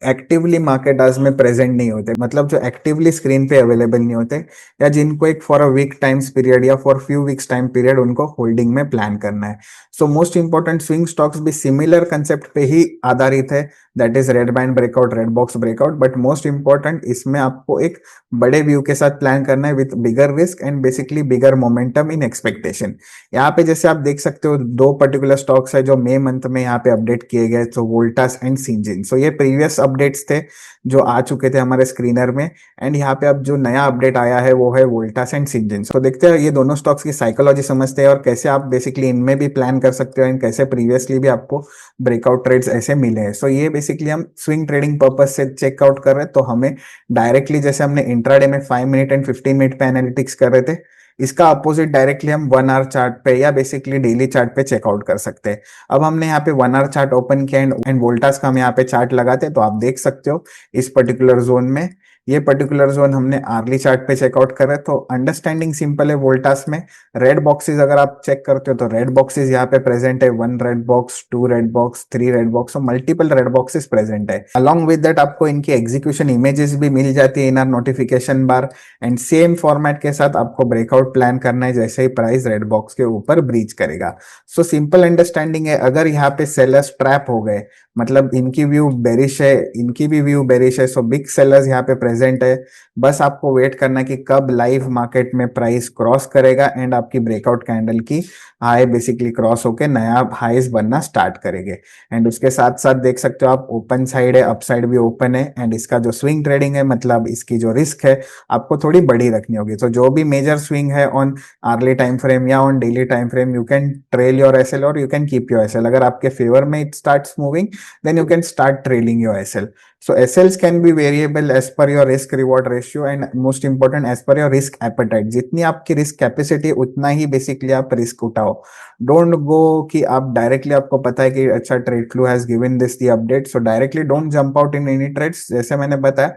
एक्टिवली मार्केट आज में प्रेजेंट नहीं होते, मतलब जो एक्टिवली स्क्रीन पे अवेलेबल नहीं होते, या जिनको एक for a week times period या for few weeks time period उनको होल्डिंग में प्लान करना है। So most important swing stocks भी सिमिलर कंसेप्ट पे ही आधारित है, that is red band breakout, red box breakout. But most important इसमें आपको एक बड़े व्यू के साथ प्लान करना है with bigger risk and basically bigger momentum in expectation. यहाँ पे जैसे आप देख सकते हो दो पर्टिकुलर स्टॉक्स है जो मई मंथ में यहाँ पे अपडेट किए गए, सो वोल्टास एंड सिंजिन। सो ये प्रीवियस अपडेट्स थे जो आ चुके थे हमारे स्क्रीनर में, एंड यहाँ पे अब जो नया अपडेट आया है वो है वोल्टास एंड सिंजिन। तो देखते हैं ये दोनों स्टॉक्स की साइकोलॉजी समझते हैं और कैसे आप बेसिकली इनमें भी प्लान कर सकते हो एंड कैसे प्रीवियसली भी आपको ब्रेकआउट ट्रेड्स ऐसे मिले हैं। सो ये बेसिकली हम स्विंग ट्रेडिंग पर्पज से चेकआउट कर रहे हैं, तो हमें डायरेक्टली जैसे हमने इंट्राडे में 5 मिनट एंड 15 मिनट पे एनालिटिक्स कर रहे थे, इसका अपोजिट डायरेक्टली हम 1 आवर चार्ट पे या बेसिकली डेली चार्ट पे चेकआउट कर सकते हैं। अब हमने यहाँ पे 1 आवर चार्ट ओपन किया एंड वोल्टास का हम यहाँ पे चार्ट लगाते हैं, तो आप देख सकते हो इस पर्टिकुलर जोन में, ये पर्टिकुलर जोन हमने आर्ली चार्ट पे चेकआउट करा है। तो अंडरस्टैंडिंग सिंपल है, वोल्टास में रेड बॉक्सेस अगर आप चेक करते हो तो रेड बॉक्सेस यहाँ पे प्रेजेंट है, 1 red box, 2 red box, 3 red box, और मल्टीपल रेड बॉक्सेस प्रेजेंट है। अलॉन्ग विद दैट आपको इनकी एग्जीक्यूशन इमेजेस भी मिल जाती है इन are notification bar, and same format के साथ आपको ब्रेकआउट प्लान करना है जैसे ही प्राइस रेड बॉक्स के ऊपर ब्रीच करेगा। सो सिंपल अंडरस्टैंडिंग है, अगर यहाँ पे सेलर्स ट्रैप हो गए, मतलब इनकी व्यू बेरिश है, इनकी भी व्यू बेरिश है, सो बिग सेलर्स यहाँ पे प्रेजेंट है, बस आपको वेट करना कि कब लाइव मार्केट में प्राइस क्रॉस करेगा एंड आपकी ब्रेकआउट कैंडल की हाई बेसिकली क्रॉस होके नया हाईस बनना स्टार्ट करेंगे। एंड उसके साथ साथ देख सकते हो आप ओपन साइड है, अप साइड भी ओपन है, एंड इसका जो स्विंग ट्रेडिंग है मतलब इसकी जो रिस्क है आपको थोड़ी बड़ी रखनी होगी। तो जो भी मेजर स्विंग है ऑन आर्ली टाइम फ्रेम या on daily time frame, you can trail your SL और you can keep your SL. अगर आपके फेवर में it starts moving, then you can start trailing your SL. So SLs can be variable as per your risk reward ratio and most important as per your risk appetite. जितनी आपकी risk capacity उतना ही basically आप risk उठाओ। Don't go कि आप directly, आपको पता है कि अच्छा Tradeflow has given this the update, so directly don't jump out in any trades. जैसे मैंने बताया,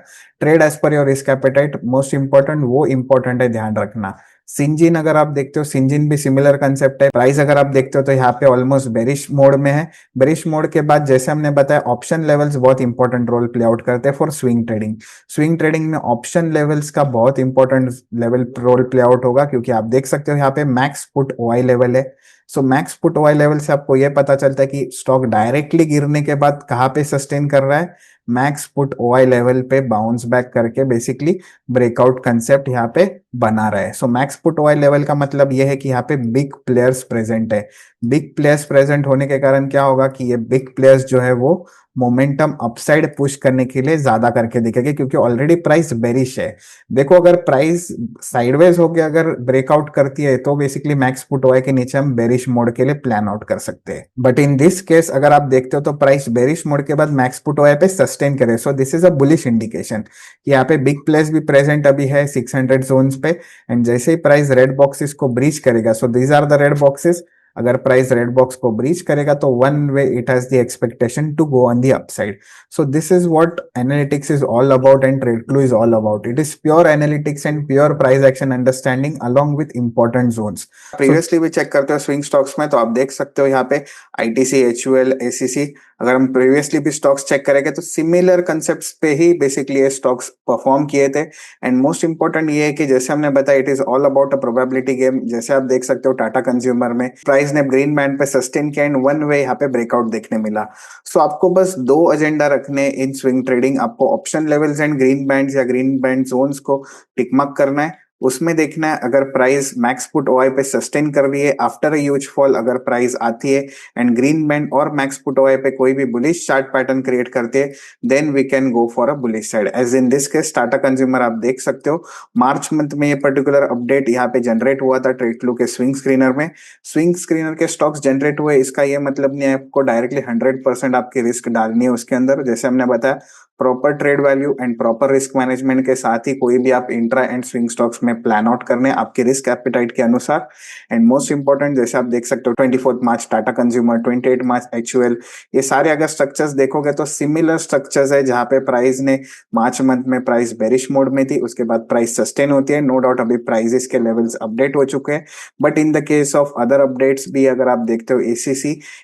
trade as per your risk appetite, most important वो इंपॉर्टेंट है, ध्यान रखना। सिंजिन अगर आप देखते हो, सिंजिन भी सिमिलर कंसेप्ट है। प्राइस अगर आप देखते हो तो यहाँ पे ऑलमोस्ट बेरिश मोड में है। बेरिश मोड के बाद जैसे हमने बताया ऑप्शन लेवल्स बहुत इंपॉर्टेंट रोल प्ले आउट करते हैं for swing trading. Swing trading में ऑप्शन लेवल्स का बहुत important level role play out होगा, क्योंकि आप देख सकते हो यहाँ पे मैक्स पुट ओआई लेवल है। सो मैक्स पुट ओआई लेवल से आपको यह पता चलता है कि स्टॉक डायरेक्टली गिरने के बाद कहाँ पे सस्टेन कर रहा है, मैक्स पुट ओआई लेवल पे बाउंस बैक करके बेसिकली ब्रेकआउट कंसेप्ट यहाँ पे बना रहा है। सो मैक्स पुट ओआई लेवल का मतलब यह है कि यहाँ पे बिग प्लेयर्स प्रेजेंट है। बिग प्लेयर्स प्रेजेंट होने के कारण क्या होगा कि ये बिग प्लेयर्स जो है वो मोमेंटम अपसाइड पुश करने के लिए ज्यादा करके दिखेंगे, क्योंकि ऑलरेडी प्राइस बेरिश है। देखो अगर प्राइस साइडवेज होके अगर ब्रेकआउट करती है तो बेसिकली मैक्स पुट ओआई के नीचे हम बेरिश मोड के लिए प्लान आउट कर सकते हैं। बट इन दिस केस अगर आप देखते हो तो प्राइस बेरिश मोड के बाद मैक्स पुट ओआई पे सस्टेन करे, सो this is a bullish indication कि यहाँ पे बिग प्लेयर्स भी प्रेजेंट अभी है 600 जोन्स पे, एंड जैसे ही प्राइस रेड बॉक्सेस को ब्रीच करेगा, so these are the red boxes, अगर प्राइस रेड बॉक्स को ब्रीच करेगा तो one way it has the expectation to go on the upside. So this is what analytics is all about and Tradeflow is all about. It is pure analytics and pure price action understanding along with important zones. Previously भी check करते हो swing stocks में, तो आप देख सकते हो यहाँ पे आईटीसी, एचयूएल, एसीसी, अगर हम प्रीवियसली भी स्टॉक्स चेक करेंगे तो सिमिलर कंसेप्ट्स पे ही बेसिकली ये स्टॉक्स परफॉर्म किए थे। एंड मोस्ट इंपॉर्टेंट ये है कि जैसे हमने बताया it is all about a probability game. जैसे आप देख सकते हो टाटा कंज्यूमर में प्राइस ने ग्रीन बैंड पे सस्टेन किया एंड वन वे यहाँ पे ब्रेकआउट देखने मिला। सो आपको बस दो एजेंडा रखने इन स्विंग ट्रेडिंग, आपको option levels and green bands या ग्रीन बैंड जोन्स को टिकमार्क करना है। उसमें देखना है अगर प्राइस मैक्स पुट ओआई पे सस्टेन कर रही है आफ्टर अ ह्यूज फॉल, अगर प्राइस आती है एंड ग्रीन बैंड और मैक्स पुट ओआई पे कोई भी बुलिश चार्ट पैटर्न क्रिएट करती है, then we can go for a bullish side. As in this case Tata consumer आप देख सकते हो मार्च मंथ में ये पर्टिकुलर अपडेट यहाँ पे जनरेट हुआ था ट्रेडफ्लो के स्विंग स्क्रीनर में। स्विंग स्क्रीनर के स्टॉक्स जनरेट हुए, इसका ये मतलब नहीं है आपको डायरेक्टली 100% आपकी रिस्क डालनी है उसके अंदर। जैसे हमने बताया proper trade value and proper risk management के साथ ही कोई भी आप इंट्रा एंड स्विंग स्टॉक्स में प्लान आउट करने आपके रिस्क एपिटाइट के अनुसार। एंड मोस्ट इंपॉर्टेंट जैसे आप देख सकते हो 24 मार्च टाटा कंज्यूमर, 28 मार्च एचयूएल, ये सारे अगर स्ट्रक्चर्स देखोगे तो सिमिलर स्ट्रक्चर्स है, जहां पे प्राइस ने मार्च मंथ में प्राइस बेरिश मोड में थी, उसके बाद प्राइस सस्टेन होती है। नो डाउट अभी प्राइसेस के लेवल्स अपडेट हो चुके हैं, but in the case of other updates भी अगर आप देखते हो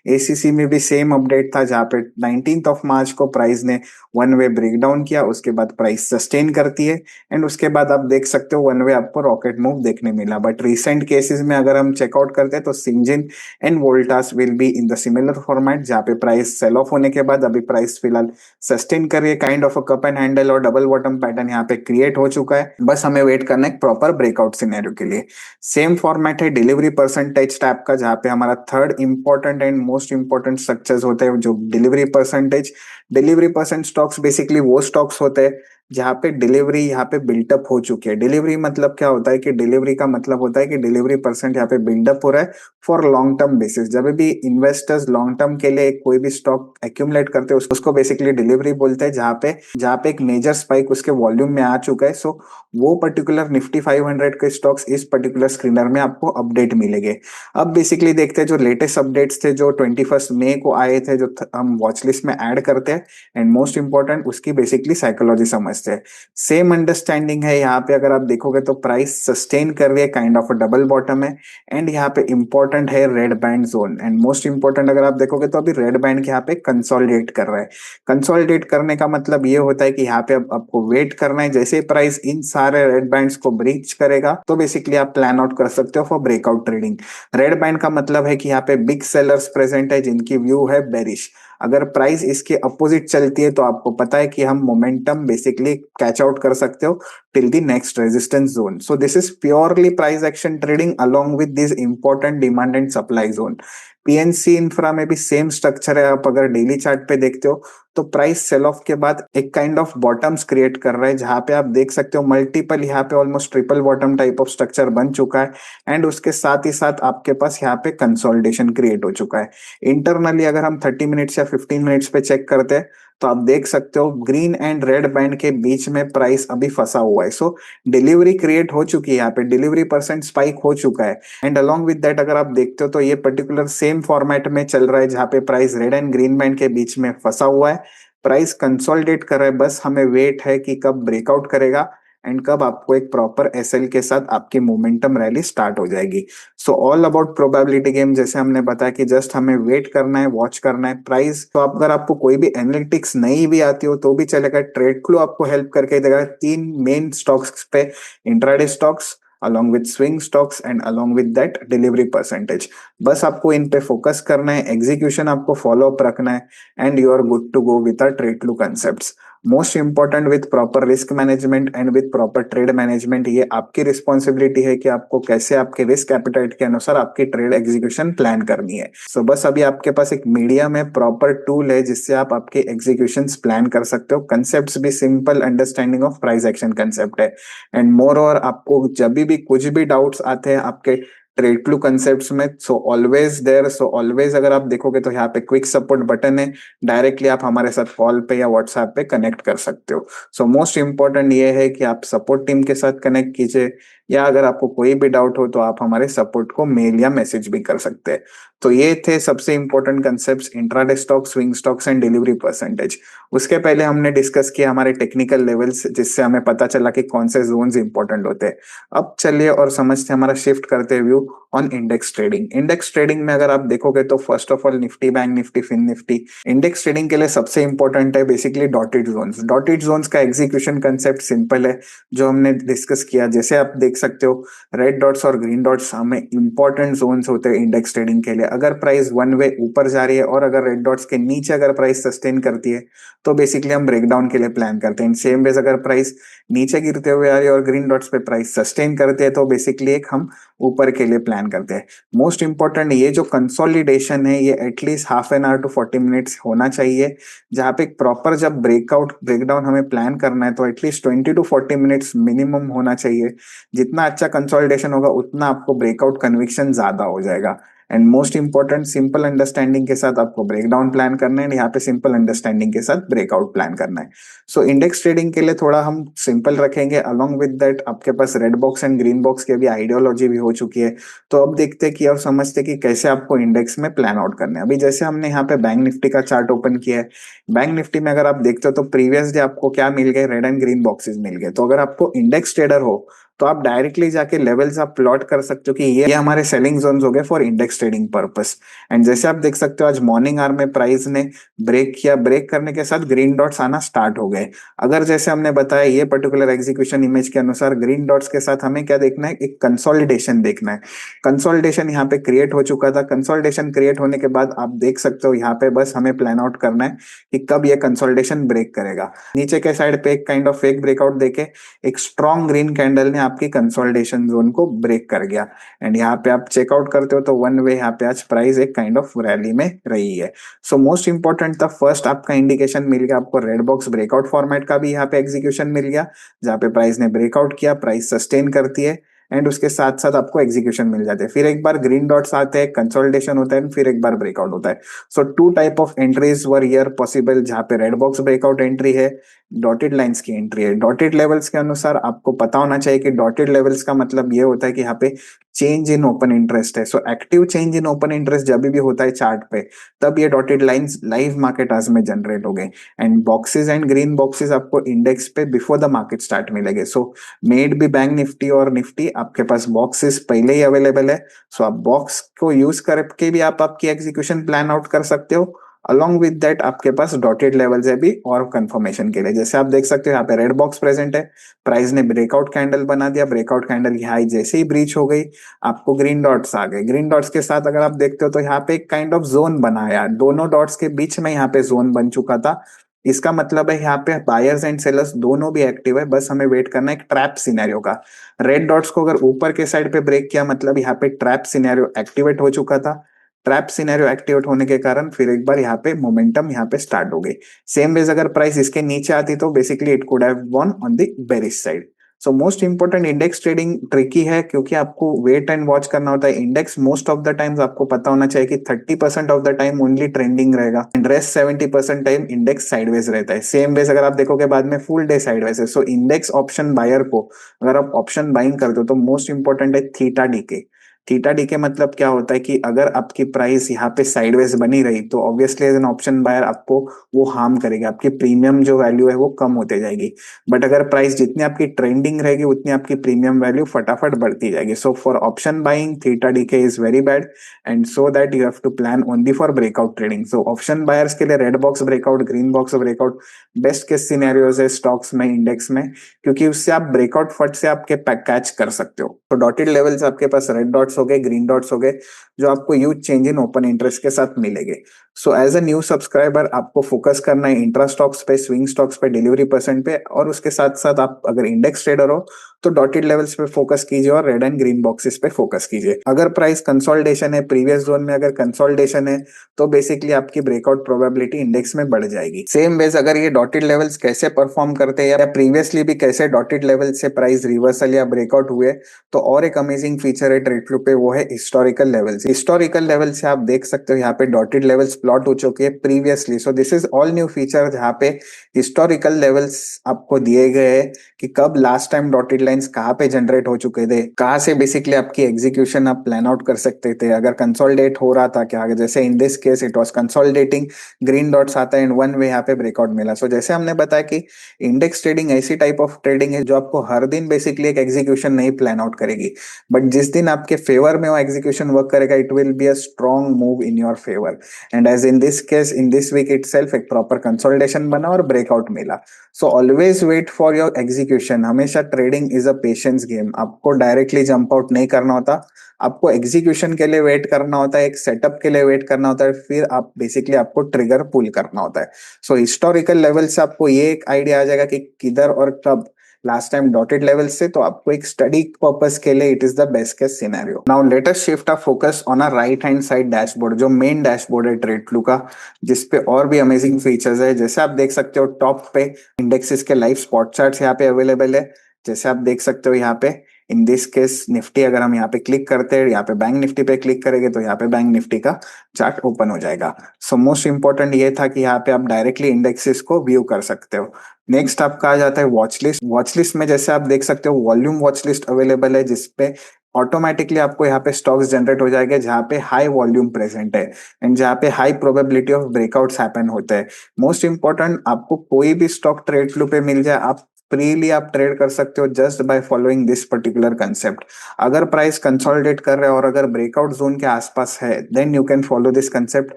एसीसी में भी सेम अपडेट था, जहां पे 19 ऑफ मार्च को प्राइस ने वन वे वे ब्रेक डाउन किया, उसके बाद प्राइस सस्टेन करती है एंड उसके बाद आप देख सकते हो वन वे आपको रॉकेट मूव देखने मिला। बट रिसेंट केसेस में अगर हम चेकआउट करते हैं तो Syngene and Voltas will be in the similar format, जहाँ पे प्राइस सेल ऑफ होने के बाद अभी प्राइस फिलहाल सस्टेन कर रही है। Kind of a cup and handle और डबल बॉटम पैटर्न यहाँ पे क्रिएट हो चुका है, बस हमें वेट करना है एक प्रॉपर ब्रेकआउट सिनेरियो के लिए। सेम फॉर्मेट है डिलीवरी परसेंटेज टाइप का, जहाँ पे हमारा third important and most important structures होते हैं जो delivery percentage. Delivery percent stocks basically वो स्टॉक्स होते हैं जहाँ पे डिलीवरी यहाँ पे बिल्टअप हो चुकी है। डिलीवरी मतलब क्या होता है कि डिलीवरी का मतलब होता है कि डिलीवरी परसेंट यहाँ पे बिल्डअप हो रहा है फॉर लॉन्ग टर्म बेसिस। जब भी इन्वेस्टर्स लॉन्ग टर्म के लिए कोई भी स्टॉक एक्यूमुलेट करते हैं उसको बेसिकली डिलीवरी बोलते हैं, जहाँ पे एक मेजर स्पाइक उसके वॉल्यूम में आ चुका है। सो वो पर्टिकुलर निफ्टी 500 के स्टॉक्स इस पर्टिकुलर स्क्रीनर में आपको अपडेट मिलेंगे। अब बेसिकली देखते हैं जो लेटेस्ट अपडेट्स थे जो 21 मई को आए थे, जो हम वॉच लिस्ट में ऐड करते हैं एंड मोस्ट इंपॉर्टेंट उसकी बेसिकली साइकोलॉजी समझते हैं। सेम अंडरस्टैंडिंग है यहाँ पे, अगर आप देखोगे तो प्राइस सस्टेन कर रही है, kind of a double bottom है एंड यहाँ पे इंपॉर्टेंट है red band zone. And most important अगर आप देखोगे तो अभी रेड बैंड के यहाँ पे कंसोलिडेट कर रहा है। कंसोलिडेट करने का मतलब ये होता है कि यहाँ पे अब आपको वेट करना है, जैसे प्राइस इन सारे रेड बैंड्स को ब्रीच करेगा तो बेसिकली आप प्लान आउट कर सकते हो for breakout trading. Red band का मतलब है कि यहाँ पे बिग सेलर्स प्रेजेंट है जिनकी व्यू है बेरिश। अगर प्राइस इसके अपोजिट चलती है तो आपको पता है कि हम मोमेंटम बेसिकली कैच आउट कर सकते हो till the next resistance zone. So this is purely price action trading along with this important demand and supply zone. PNC infra में भी सेम स्ट्रक्चर है। आप अगर डेली चार्ट पे देखते हो तो प्राइस सेल ऑफ के बाद एक काइंड ऑफ बॉटम्स क्रिएट कर रहा है, जहां पे आप देख सकते हो मल्टीपल यहाँ पे almost triple bottom type of structure बन चुका है एंड उसके साथ ही साथ आपके पास यहाँ पे कंसोलिडेशन क्रिएट हो चुका है। इंटरनली अगर हम 30 मिनट्स या 15 मिनट्स पे चेक करते हैं तो आप देख सकते हो ग्रीन एंड रेड बैंड के बीच में प्राइस अभी फंसा हुआ है। सो डिलीवरी क्रिएट हो चुकी है, यहाँ पे डिलीवरी परसेंट स्पाइक हो चुका है एंड अलोंग विद दैट अगर आप देखते हो तो ये पर्टिकुलर सेम फॉर्मेट में चल रहा है जहाँ पे price red and green band के बीच में फंसा हुआ है। प्राइस कंसोलिडेट कर रहा है, बस हमें वेट है कि कब ब्रेकआउट करेगा एंड कब आपको एक प्रॉपर एसएल के साथ आपकी मोमेंटम रैली स्टार्ट हो जाएगी। So all about probability game, जैसे हमने बताया कि जस्ट हमें वेट करना है, वॉच करना है प्राइस। तो अगर आपको कोई भी एनालिटिक्स नहीं भी आती हो तो भी चलेगा, ट्रेड क्लू आपको हेल्प करके देगा। 3 मेन स्टॉक्स पे, intraday stocks along with swing stocks and along with that delivery percentage। बस आपको इन पे फोकस करना है, एग्जीक्यूशन आपको फॉलो अप रखना है and you are good to go with our trade clue concepts. Most important with proper risk management and with proper trade management, ये आपकी रिस्पॉन्सिबिलिटी है कि आपको कैसे आपके रिस्क एपिटाइट के अनुसार आपकी ट्रेड एग्जीक्यूशन प्लान करनी है। सो बस अभी आपके पास एक मीडियम है, प्रॉपर टूल है जिससे आप आपके एग्जीक्यूशन प्लान कर सकते हो। कंसेप्ट भी simple, understanding of price action concept है एंड मोर और आपको जब भी कुछ भी डाउट्स आते हैं आपके ट्रेड क्लू कंसेप्ट्स में, so always there, so always अगर आप देखोगे तो यहाँ पे क्विक सपोर्ट बटन है, डायरेक्टली आप हमारे साथ कॉल पे या व्हाट्सएप पे कनेक्ट कर सकते हो। सो मोस्ट इंपॉर्टेंट ये है कि आप सपोर्ट टीम के साथ कनेक्ट कीजिए या अगर आपको कोई भी डाउट हो तो आप हमारे सपोर्ट को मेल या मैसेज भी कर सकते हैं। तो ये थे सबसे important concepts, intraday stock, swing stocks and delivery percentage. उसके पहले हमने डिस्कस किया हमारे टेक्निकल लेवल्स, जिससे हमें पता चला कि कौन से जोन्स इंपॉर्टेंट होते हैं। अब चलिए और समझते हैं, हमारा शिफ्ट करते view on index trading. Index trading में अगर आप देखोगे तो first of all Nifty, bank Nifty, fin Nifty, index trading के लिए सबसे इंपॉर्टेंट है basically dotted zones. Dotted zones का एग्जीक्यूशन कंसेप्ट सिंपल है जो हमने डिस्कस किया। जैसे आप देख सकते हो रेड डॉट्स और ग्रीन डॉट्स हमें इंपॉर्टेंट जोन्स होते हैं इंडेक्स ट्रेडिंग के लिए। अगर प्राइस वन वे ऊपर जा रही है और अगर रेड डॉट्स के नीचे अगर प्राइस सस्टेन करती है तो बेसिकली हम ब्रेकडाउन के लिए प्लान करते हैं। सेम वेज अगर प्राइस नीचे गिरते हुए आ रही है और ग्रीन डॉट्स पे प्राइस सस्टेन करते हैं तो बेसिकली एक हम ऊपर के लिए प्लान करते हैं। मोस्ट इंपॉर्टेंट ये जो कंसोलिडेशन है ये at least half an hour to 40 minutes होना चाहिए, जहां पे प्रॉपर जब ब्रेकआउट ब्रेकडाउन हमें प्लान करना है तो एटलीस्ट 20 टू 40 मिनट्स मिनिमम होना चाहिए। जितना अच्छा कंसोलिडेशन होगा उतना आपको ब्रेकआउट कन्विक्शन ज्यादा हो जाएगा। And most important simple understanding के साथ आपको ब्रेकडाउन प्लान करना है, यहाँ पे सिंपल अंडरस्टैंडिंग के साथ ब्रेकआउट प्लान करना है। सो इंडेक्स ट्रेडिंग के लिए थोड़ा हम सिंपल रखेंगे। अलोंग विद दैट आपके पास red box and green box की भी आइडियोलॉजी भी हो चुकी है। तो अब देखते हैं कि और समझते कि कैसे आपको इंडेक्स में प्लान आउट करना है। अभी जैसे हमने यहाँ पे बैंक निफ्टी का चार्ट ओपन किया है, बैंक निफ्टी में अगर आप देखते हो तो प्रीवियस डे आपको क्या मिल गए, रेड एंड ग्रीन बॉक्सेस मिल गए। तो अगर आपको इंडेक्स ट्रेडर हो तो आप डायरेक्टली जाके लेवल्स आप प्लॉट कर सकते हो कि ये हमारे सेलिंग जोन्स हो गए for index trading purpose. And जैसे आप देख सकते हो आज मॉर्निंग आवर में प्राइस ने ब्रेक किया, ब्रेक करने के साथ ग्रीन डॉट्स आना स्टार्ट हो गए। अगर जैसे हमने बताया ये पर्टिकुलर एग्जीक्यूशन इमेज के अनुसार ग्रीन डॉट्स के साथ हमें क्या देखना है, एक कंसोलिडेशन देखना है। कंसोलिडेशन यहाँ पे क्रिएट हो चुका था। कंसोलिडेशन क्रिएट होने के बाद आप देख सकते हो यहाँ पे बस हमें प्लान आउट करना है कि कब ये कंसोलिडेशन ब्रेक करेगा। नीचे के साइड पे एक काइंड ऑफ फेक ब्रेकआउट देके एक स्ट्रॉन्ग ग्रीन कैंडल ने आपकी कंसोलिडेशन जोन को ब्रेक कर गया। एंड यहाँ पे आप चेकआउट करते हो तो वन वे यहाँ पे आज प्राइस एक काइंड ऑफ रैली में रही है। सो मोस्ट इंपॉर्टेंट था फर्स्ट आपका इंडिकेशन मिल गया आपको रेड बॉक्स ब्रेकआउट फॉर्मेट का भी यहाँ पे एग्जीक्यूशन मिल गया, जहाँ पे प्राइस ने ब्रेकआउट किया, प्राइस सस्टेन करती है एंड उसके साथ साथ आपको एग्जीक्यूशन मिल जाते हैं। फिर एक बार ग्रीन डॉट्स आते हैं, कंसोलिडेशन होता है, फिर एक बार ब्रेकआउट होता है। So two type of entries were here possible, जहाँ पे रेड बॉक्स ब्रेकआउट एंट्री है, डॉटेड लाइंस की एंट्री है। डॉटेड लेवल्स के अनुसार आपको पता होना चाहिए कि डॉटेड लेवल्स का मतलब ये होता है कि यहाँ पे चेंज इन ओपन इंटरेस्ट है। So active change in open interest जब भी होता है चार्ट पे, तब ये डॉटेड लाइंस लाइव मार्केट आज में जनरेट हो गए। And boxes and green boxes आपको इंडेक्स पे बिफोर द मार्केट स्टार्ट मिलेंगे। सो मेड भी बैंक निफ्टी और निफ्टी आपके पास बॉक्सेस पहले ही अवेलेबल है। सो आप बॉक्स को यूज करके भी आप आपकी एग्जीक्यूशन प्लान आउट कर सकते हो। अलॉन्ग विद दैट आपके पास डॉटेड लेवल्स है भी और कंफर्मेशन के लिए। जैसे आप देख सकते हो यहाँ पे रेड बॉक्स प्रेजेंट है, प्राइस ने ब्रेकआउट कैंडल बना दिया, ब्रेकआउट कैंडल की हाई जैसे ही ब्रीच हो गई आपको ग्रीन डॉट्स आ गए। ग्रीन डॉट्स के साथ अगर आप देखते हो तो यहाँ पे एक काइंड ऑफ जोन बनाया, दोनों डॉट्स के बीच में यहाँ पे जोन बन चुका था। इसका मतलब है यहाँ पे बायर्स एंड सेलर्स दोनों भी एक्टिव है, बस हमें वेट करना है एक ट्रैप सिनेरियो का। रेड डॉट्स को अगर ऊपर के साइड पे ब्रेक किया मतलब यहाँ पे ट्रैप सिनेरियो एक्टिवेट हो चुका था। ट्रैप सिनेरियो एक्टिवेट होने के कारण फिर एक बार यहाँ पे मोमेंटम यहाँ पे स्टार्ट हो गई। सेम वेज अगर प्राइस इसके नीचे आती तो basically it could have gone on the bearish side. So most important index trading tricky है क्योंकि आपको वेट एंड वॉच करना होता है। Index most of the times आपको पता होना चाहिए कि 30% of the time only trending रहेगा and rest 70% time index sideways रहता है। सेम वेज अगर आप देखोगे बाद में फुल डे साइडवेज है। सो इंडेक्स ऑप्शन बायर को अगर आप ऑप्शन बाइंग करते हो तो मोस्ट इंपोर्टेंट है थीटा डीके। थीटा डी के मतलब क्या होता है कि अगर आपकी प्राइस यहाँ पे साइडवेज बनी रही तो obviously as an option buyer आपको वो हार्म करेगी, आपकी प्रीमियम जो वैल्यू है वो कम होते जाएगी। बट अगर प्राइस जितनी आपकी ट्रेंडिंग रहेगी उतनी आपकी प्रीमियम वैल्यू फटाफट बढ़ती जाएगी। So for option buying theta decay is very bad and so that you have to plan only for breakout trading. So option buyers के लिए red box breakout, green box breakout best case scenarios है stocks में, index में, क्योंकि उससे आप breakout फट से आपके कैच कर सकते हो। तो डॉटेड लेवल्स आपके पास रेड डॉट्स हो गए, ग्रीन डॉट्स हो गए, जो आपको huge change in open interest के साथ मिलेंगे। So as a new subscriber आपको फोकस करना है इंट्रा स्टॉक्स पे, स्विंग स्टॉक्स पे, डिलीवरी परसेंट पे, और उसके साथ साथ आप अगर इंडेक्स ट्रेडर हो तो डॉटेड लेवल्स पे फोकस कीजिए और रेड एंड ग्रीन बॉक्सेस पे फोकस कीजिए। अगर प्राइस कंसोलिडेशन है, प्रीवियस जोन में अगर कंसोलिडेशन है तो बेसिकली आपकी ब्रेकआउट प्रोबेबिलिटी इंडेक्स में बढ़ जाएगी। सेम वेज अगर ये डॉटेड लेवल्स कैसे परफॉर्म करते हैं या प्रीवियसली भी कैसे डॉटेड लेवल से प्राइस रिवर्सल या ब्रेकआउट हुए, तो और एक अमेजिंग फीचर है ट्रेडफ्लू पे, वो है हिस्टोरिकल लेवल्स। हिस्टोरिकल लेवल से आप देख सकते हो यहाँ पे डॉटेड लेवल्स प्लॉट हो चुके हैं previously. So this is all new feature जहाँ पे हिस्टोरिकल लेवल्स आपको दिए गए हैं कि कब लास्ट टाइम डॉटेड लाइंस कहाँ पे जनरेट हो चुके थे, कहाँ से बेसिकली आपकी एग्जीक्यूशन आप प्लान आउट कर सकते थे अगर कंसोलिडेट हो रहा था क्या। जैसे इन this case it was consolidating, green dots आता है एंड वन वे यहाँ पे ब्रेकआउट मिला। सो जैसे हमने बताया कि इंडेक्स ट्रेडिंग ऐसी टाइप ऑफ ट्रेडिंग है जो आपको हर दिन बेसिकली एक एग्जीक्यूशन नहीं प्लान आउट करेगी, बट जिस दिन आपके फेवर में वो एग्जीक्यूशन वर्क करेगा it will be a strong move in your favour. And as in this case in this week itself एक प्रॉपर कंसोलिडेशन बना और ब्रेकआउट मिला। So always wait for your execution. हमेशा trading is a patience game, आपको directly jump out नहीं करना होता, आपको एग्जीक्यूशन के लिए वेट करना होता है, एक सेटअप के लिए वेट करना होता है, फिर आप बेसिकली आपको ट्रिगर पुल करना होता है। सो हिस्टोरिकल लेवल से आपको ये एक आइडिया आ जाएगा कि किधर और कब लास्ट टाइम डॉटेड लेवल से, तो आपको एक स्टडी पर्पस के लिए it is the best case scenario. Now let us shift our focus on a right hand side dashboard, जो मेन डैशबोर्ड है ट्रेडफ्लू का, जिसपे और भी अमेजिंग फीचर्स है। जैसे आप देख सकते हो टॉप पे इंडेक्सेस के लाइव स्पॉट चार्ट्स यहाँ पे अवेलेबल है। जैसे आप देख सकते हो यहाँ पे इन दिस केस निफ्टी, अगर हम यहाँ पे क्लिक करते हैं, यहाँ पे बैंक निफ्टी पे क्लिक करेंगे तो यहाँ पे बैंक निफ्टी का चार्ट ओपन हो जाएगा। सो मोस्ट इंपॉर्टेंट ये था कि यहाँ पे आप डायरेक्टली इंडेक्सेस को व्यू कर सकते हो। नेक्स्ट आपका आ जाता है वॉच लिस्ट। वॉच लिस्ट में जैसे आप देख सकते हो वॉल्यूम वॉच लिस्ट अवेलेबल है, जिसपे ऑटोमेटिकली आपको यहाँ पे स्टॉक्स जनरेट हो जाएंगे जहाँ पे हाई वॉल्यूम प्रेजेंट है एंड जहाँ पे high probability of breakouts happen होते हैं। मोस्ट इंपॉर्टेंट, आपको कोई भी स्टॉक ट्रेडफ्लू पे मिल जाए, आप फ्रीली आप ट्रेड कर सकते हो just by following this particular concept. अगर प्राइस कंसोलिडेट कर रहा है और अगर ब्रेकआउट जोन के आसपास है, then you can follow this concept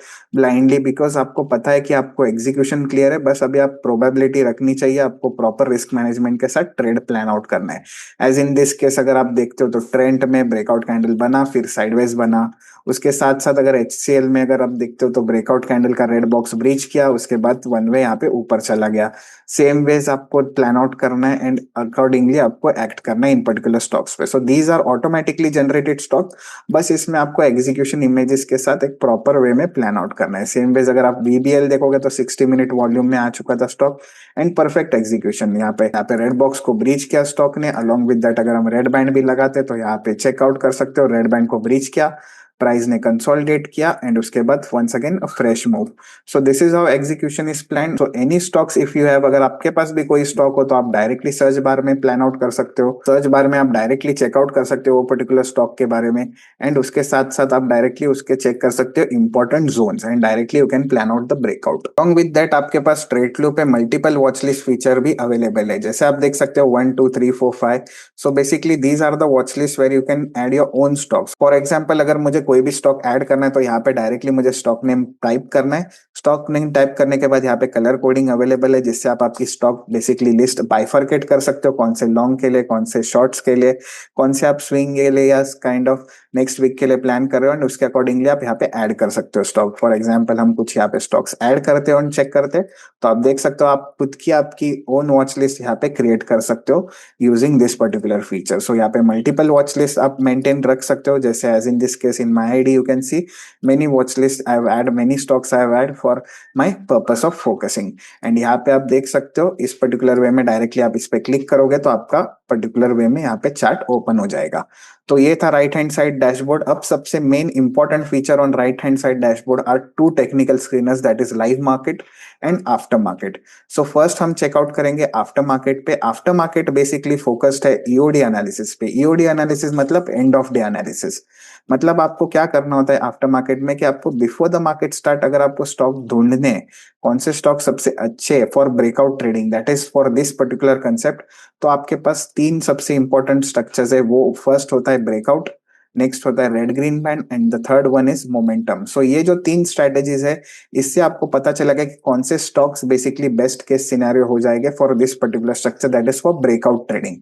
blindly, because आपको पता है कि आपको एग्जीक्यूशन क्लियर है, बस अभी आप प्रोबेबिलिटी रखनी चाहिए, आपको प्रॉपर रिस्क मैनेजमेंट के साथ ट्रेड प्लान आउट करना है। एज इन दिस केस अगर आप देखते हो तो ट्रेंड में ब्रेकआउट कैंडल बना, फिर साइडवेज बना, उसके साथ साथ अगर HCL में अगर आप देखते हो तो ब्रेकआउट कैंडल का रेड बॉक्स ब्रीच किया, उसके बाद वन वे यहाँ पे ऊपर चला गया। सेम वेज आपको प्लान आउट करना है एंड अकॉर्डिंगली आपको एक्ट करना है इन पर्टिकुलर स्टॉक्स पे। So these are automatically generated stock, बस इसमें आपको एग्जीक्यूशन इमेजेस के साथ एक प्रॉपर वे में प्लान आउट करना है। सेम वेज अगर आप VBL देखोगे तो 60 मिनट वॉल्यूम में आ चुका था स्टॉक एंड परफेक्ट एग्जीक्यूशन। यहाँ पे रेड बॉक्स को ब्रीच किया स्टॉक ने, अलॉन्ग विद दैट अगर हम रेड बैंड भी लगाते तो यहाँ पे चेकआउट कर सकते हो, रेड बैंड को ब्रीच किया, प्राइस ने कंसोलिडेट किया एंड उसके बाद once again a fresh move. So this is how execution is plan. So any stocks if you have, अगर आपके पास भी कोई स्टॉक हो तो आप डायरेक्टली सर्च बार में प्लान आउट कर सकते हो, सर्च बार में आप डायरेक्टली चेकआउट कर सकते हो वो पर्टिकुलर स्टॉक के बारे में, एंड उसके साथ साथ आप डायरेक्टली उसके चेक कर सकते हो important zones and directly you can plan out the breakout. Along with that आपके पास ट्रेडफ्लो पे मल्टीपल वॉच लिस्ट फीचर भी अवेलेबल है, जैसे आप देख सकते हो 1 2 3 4 5। So basically these are the watch list where you can add your own stocks. For example अगर मुझे कोई भी स्टॉक ऐड करना है तो यहाँ पे डायरेक्टली मुझे स्टॉक नेम टाइप करना है। स्टॉक नेम टाइप करने के बाद यहाँ पे कलर कोडिंग अवेलेबल है, जिससे आप आपकी स्टॉक बेसिकली लिस्ट बाइफरकेट कर सकते हो, कौन से लॉन्ग के लिए, कौन से शॉर्ट्स के लिए, कौन से आप स्विंग के लिए या काइंड ऑफ नेक्स्ट वीक के लिए प्लान कर रहे हो, एंड उसके अकॉर्डिंगली आप यहाँ पे ऐड कर सकते हो स्टॉक। फॉर एग्जाम्पल हम कुछ यहाँ पे स्टॉक्स ऐड करते हो एंड चेक करते हैं, तो आप देख सकते हो आप खुद की आपकी ओन वॉच लिस्ट यहाँ पे क्रिएट कर सकते हो using this particular feature. So यहाँ पे मल्टीपल वॉच लिस्ट आप मेंटेन रख सकते हो, जैसे as in this case in my ID you can see many watch lists I have add, many stocks I have add for my purpose of focusing। And यहाँ पे आप देख सकते हो इस पर्टिकुलर वे में डायरेक्टली आप इस पे क्लिक करोगे तो आपका पर्टिकुलर वे में यहाँ पे चार्ट ओपन हो जाएगा। तो ये था राइट हैंड साइड डैशबोर्ड। अब सबसे main important feature on right hand side dashboard are two technical screeners, that is live market and after market. So first हम चेकआउट करेंगे आफ्टर मार्केट पे। आफ्टर मार्केट बेसिकली फोकस्ड है EOD analysis पे। EOD analysis मतलब end of day analysis. मतलब आपको क्या करना होता है आफ्टर मार्केट में कि आपको बिफोर द मार्केट स्टार्ट अगर आपको स्टॉक ढूंढने हैं, कौन से स्टॉक सबसे अच्छे for breakout trading, that is for this particular concept, तो आपके पास तीन सबसे इंपॉर्टेंट स्ट्रक्चर्स है। वो फर्स्ट होता है ब्रेकआउट, नेक्स्ट होता है red green band and the third one is momentum. So ये जो तीन स्ट्रेटेजीज है, इससे आपको पता चलेगा कि कौन से stocks basically best case scenario हो जाएंगे for this particular structure, that is for breakout trading.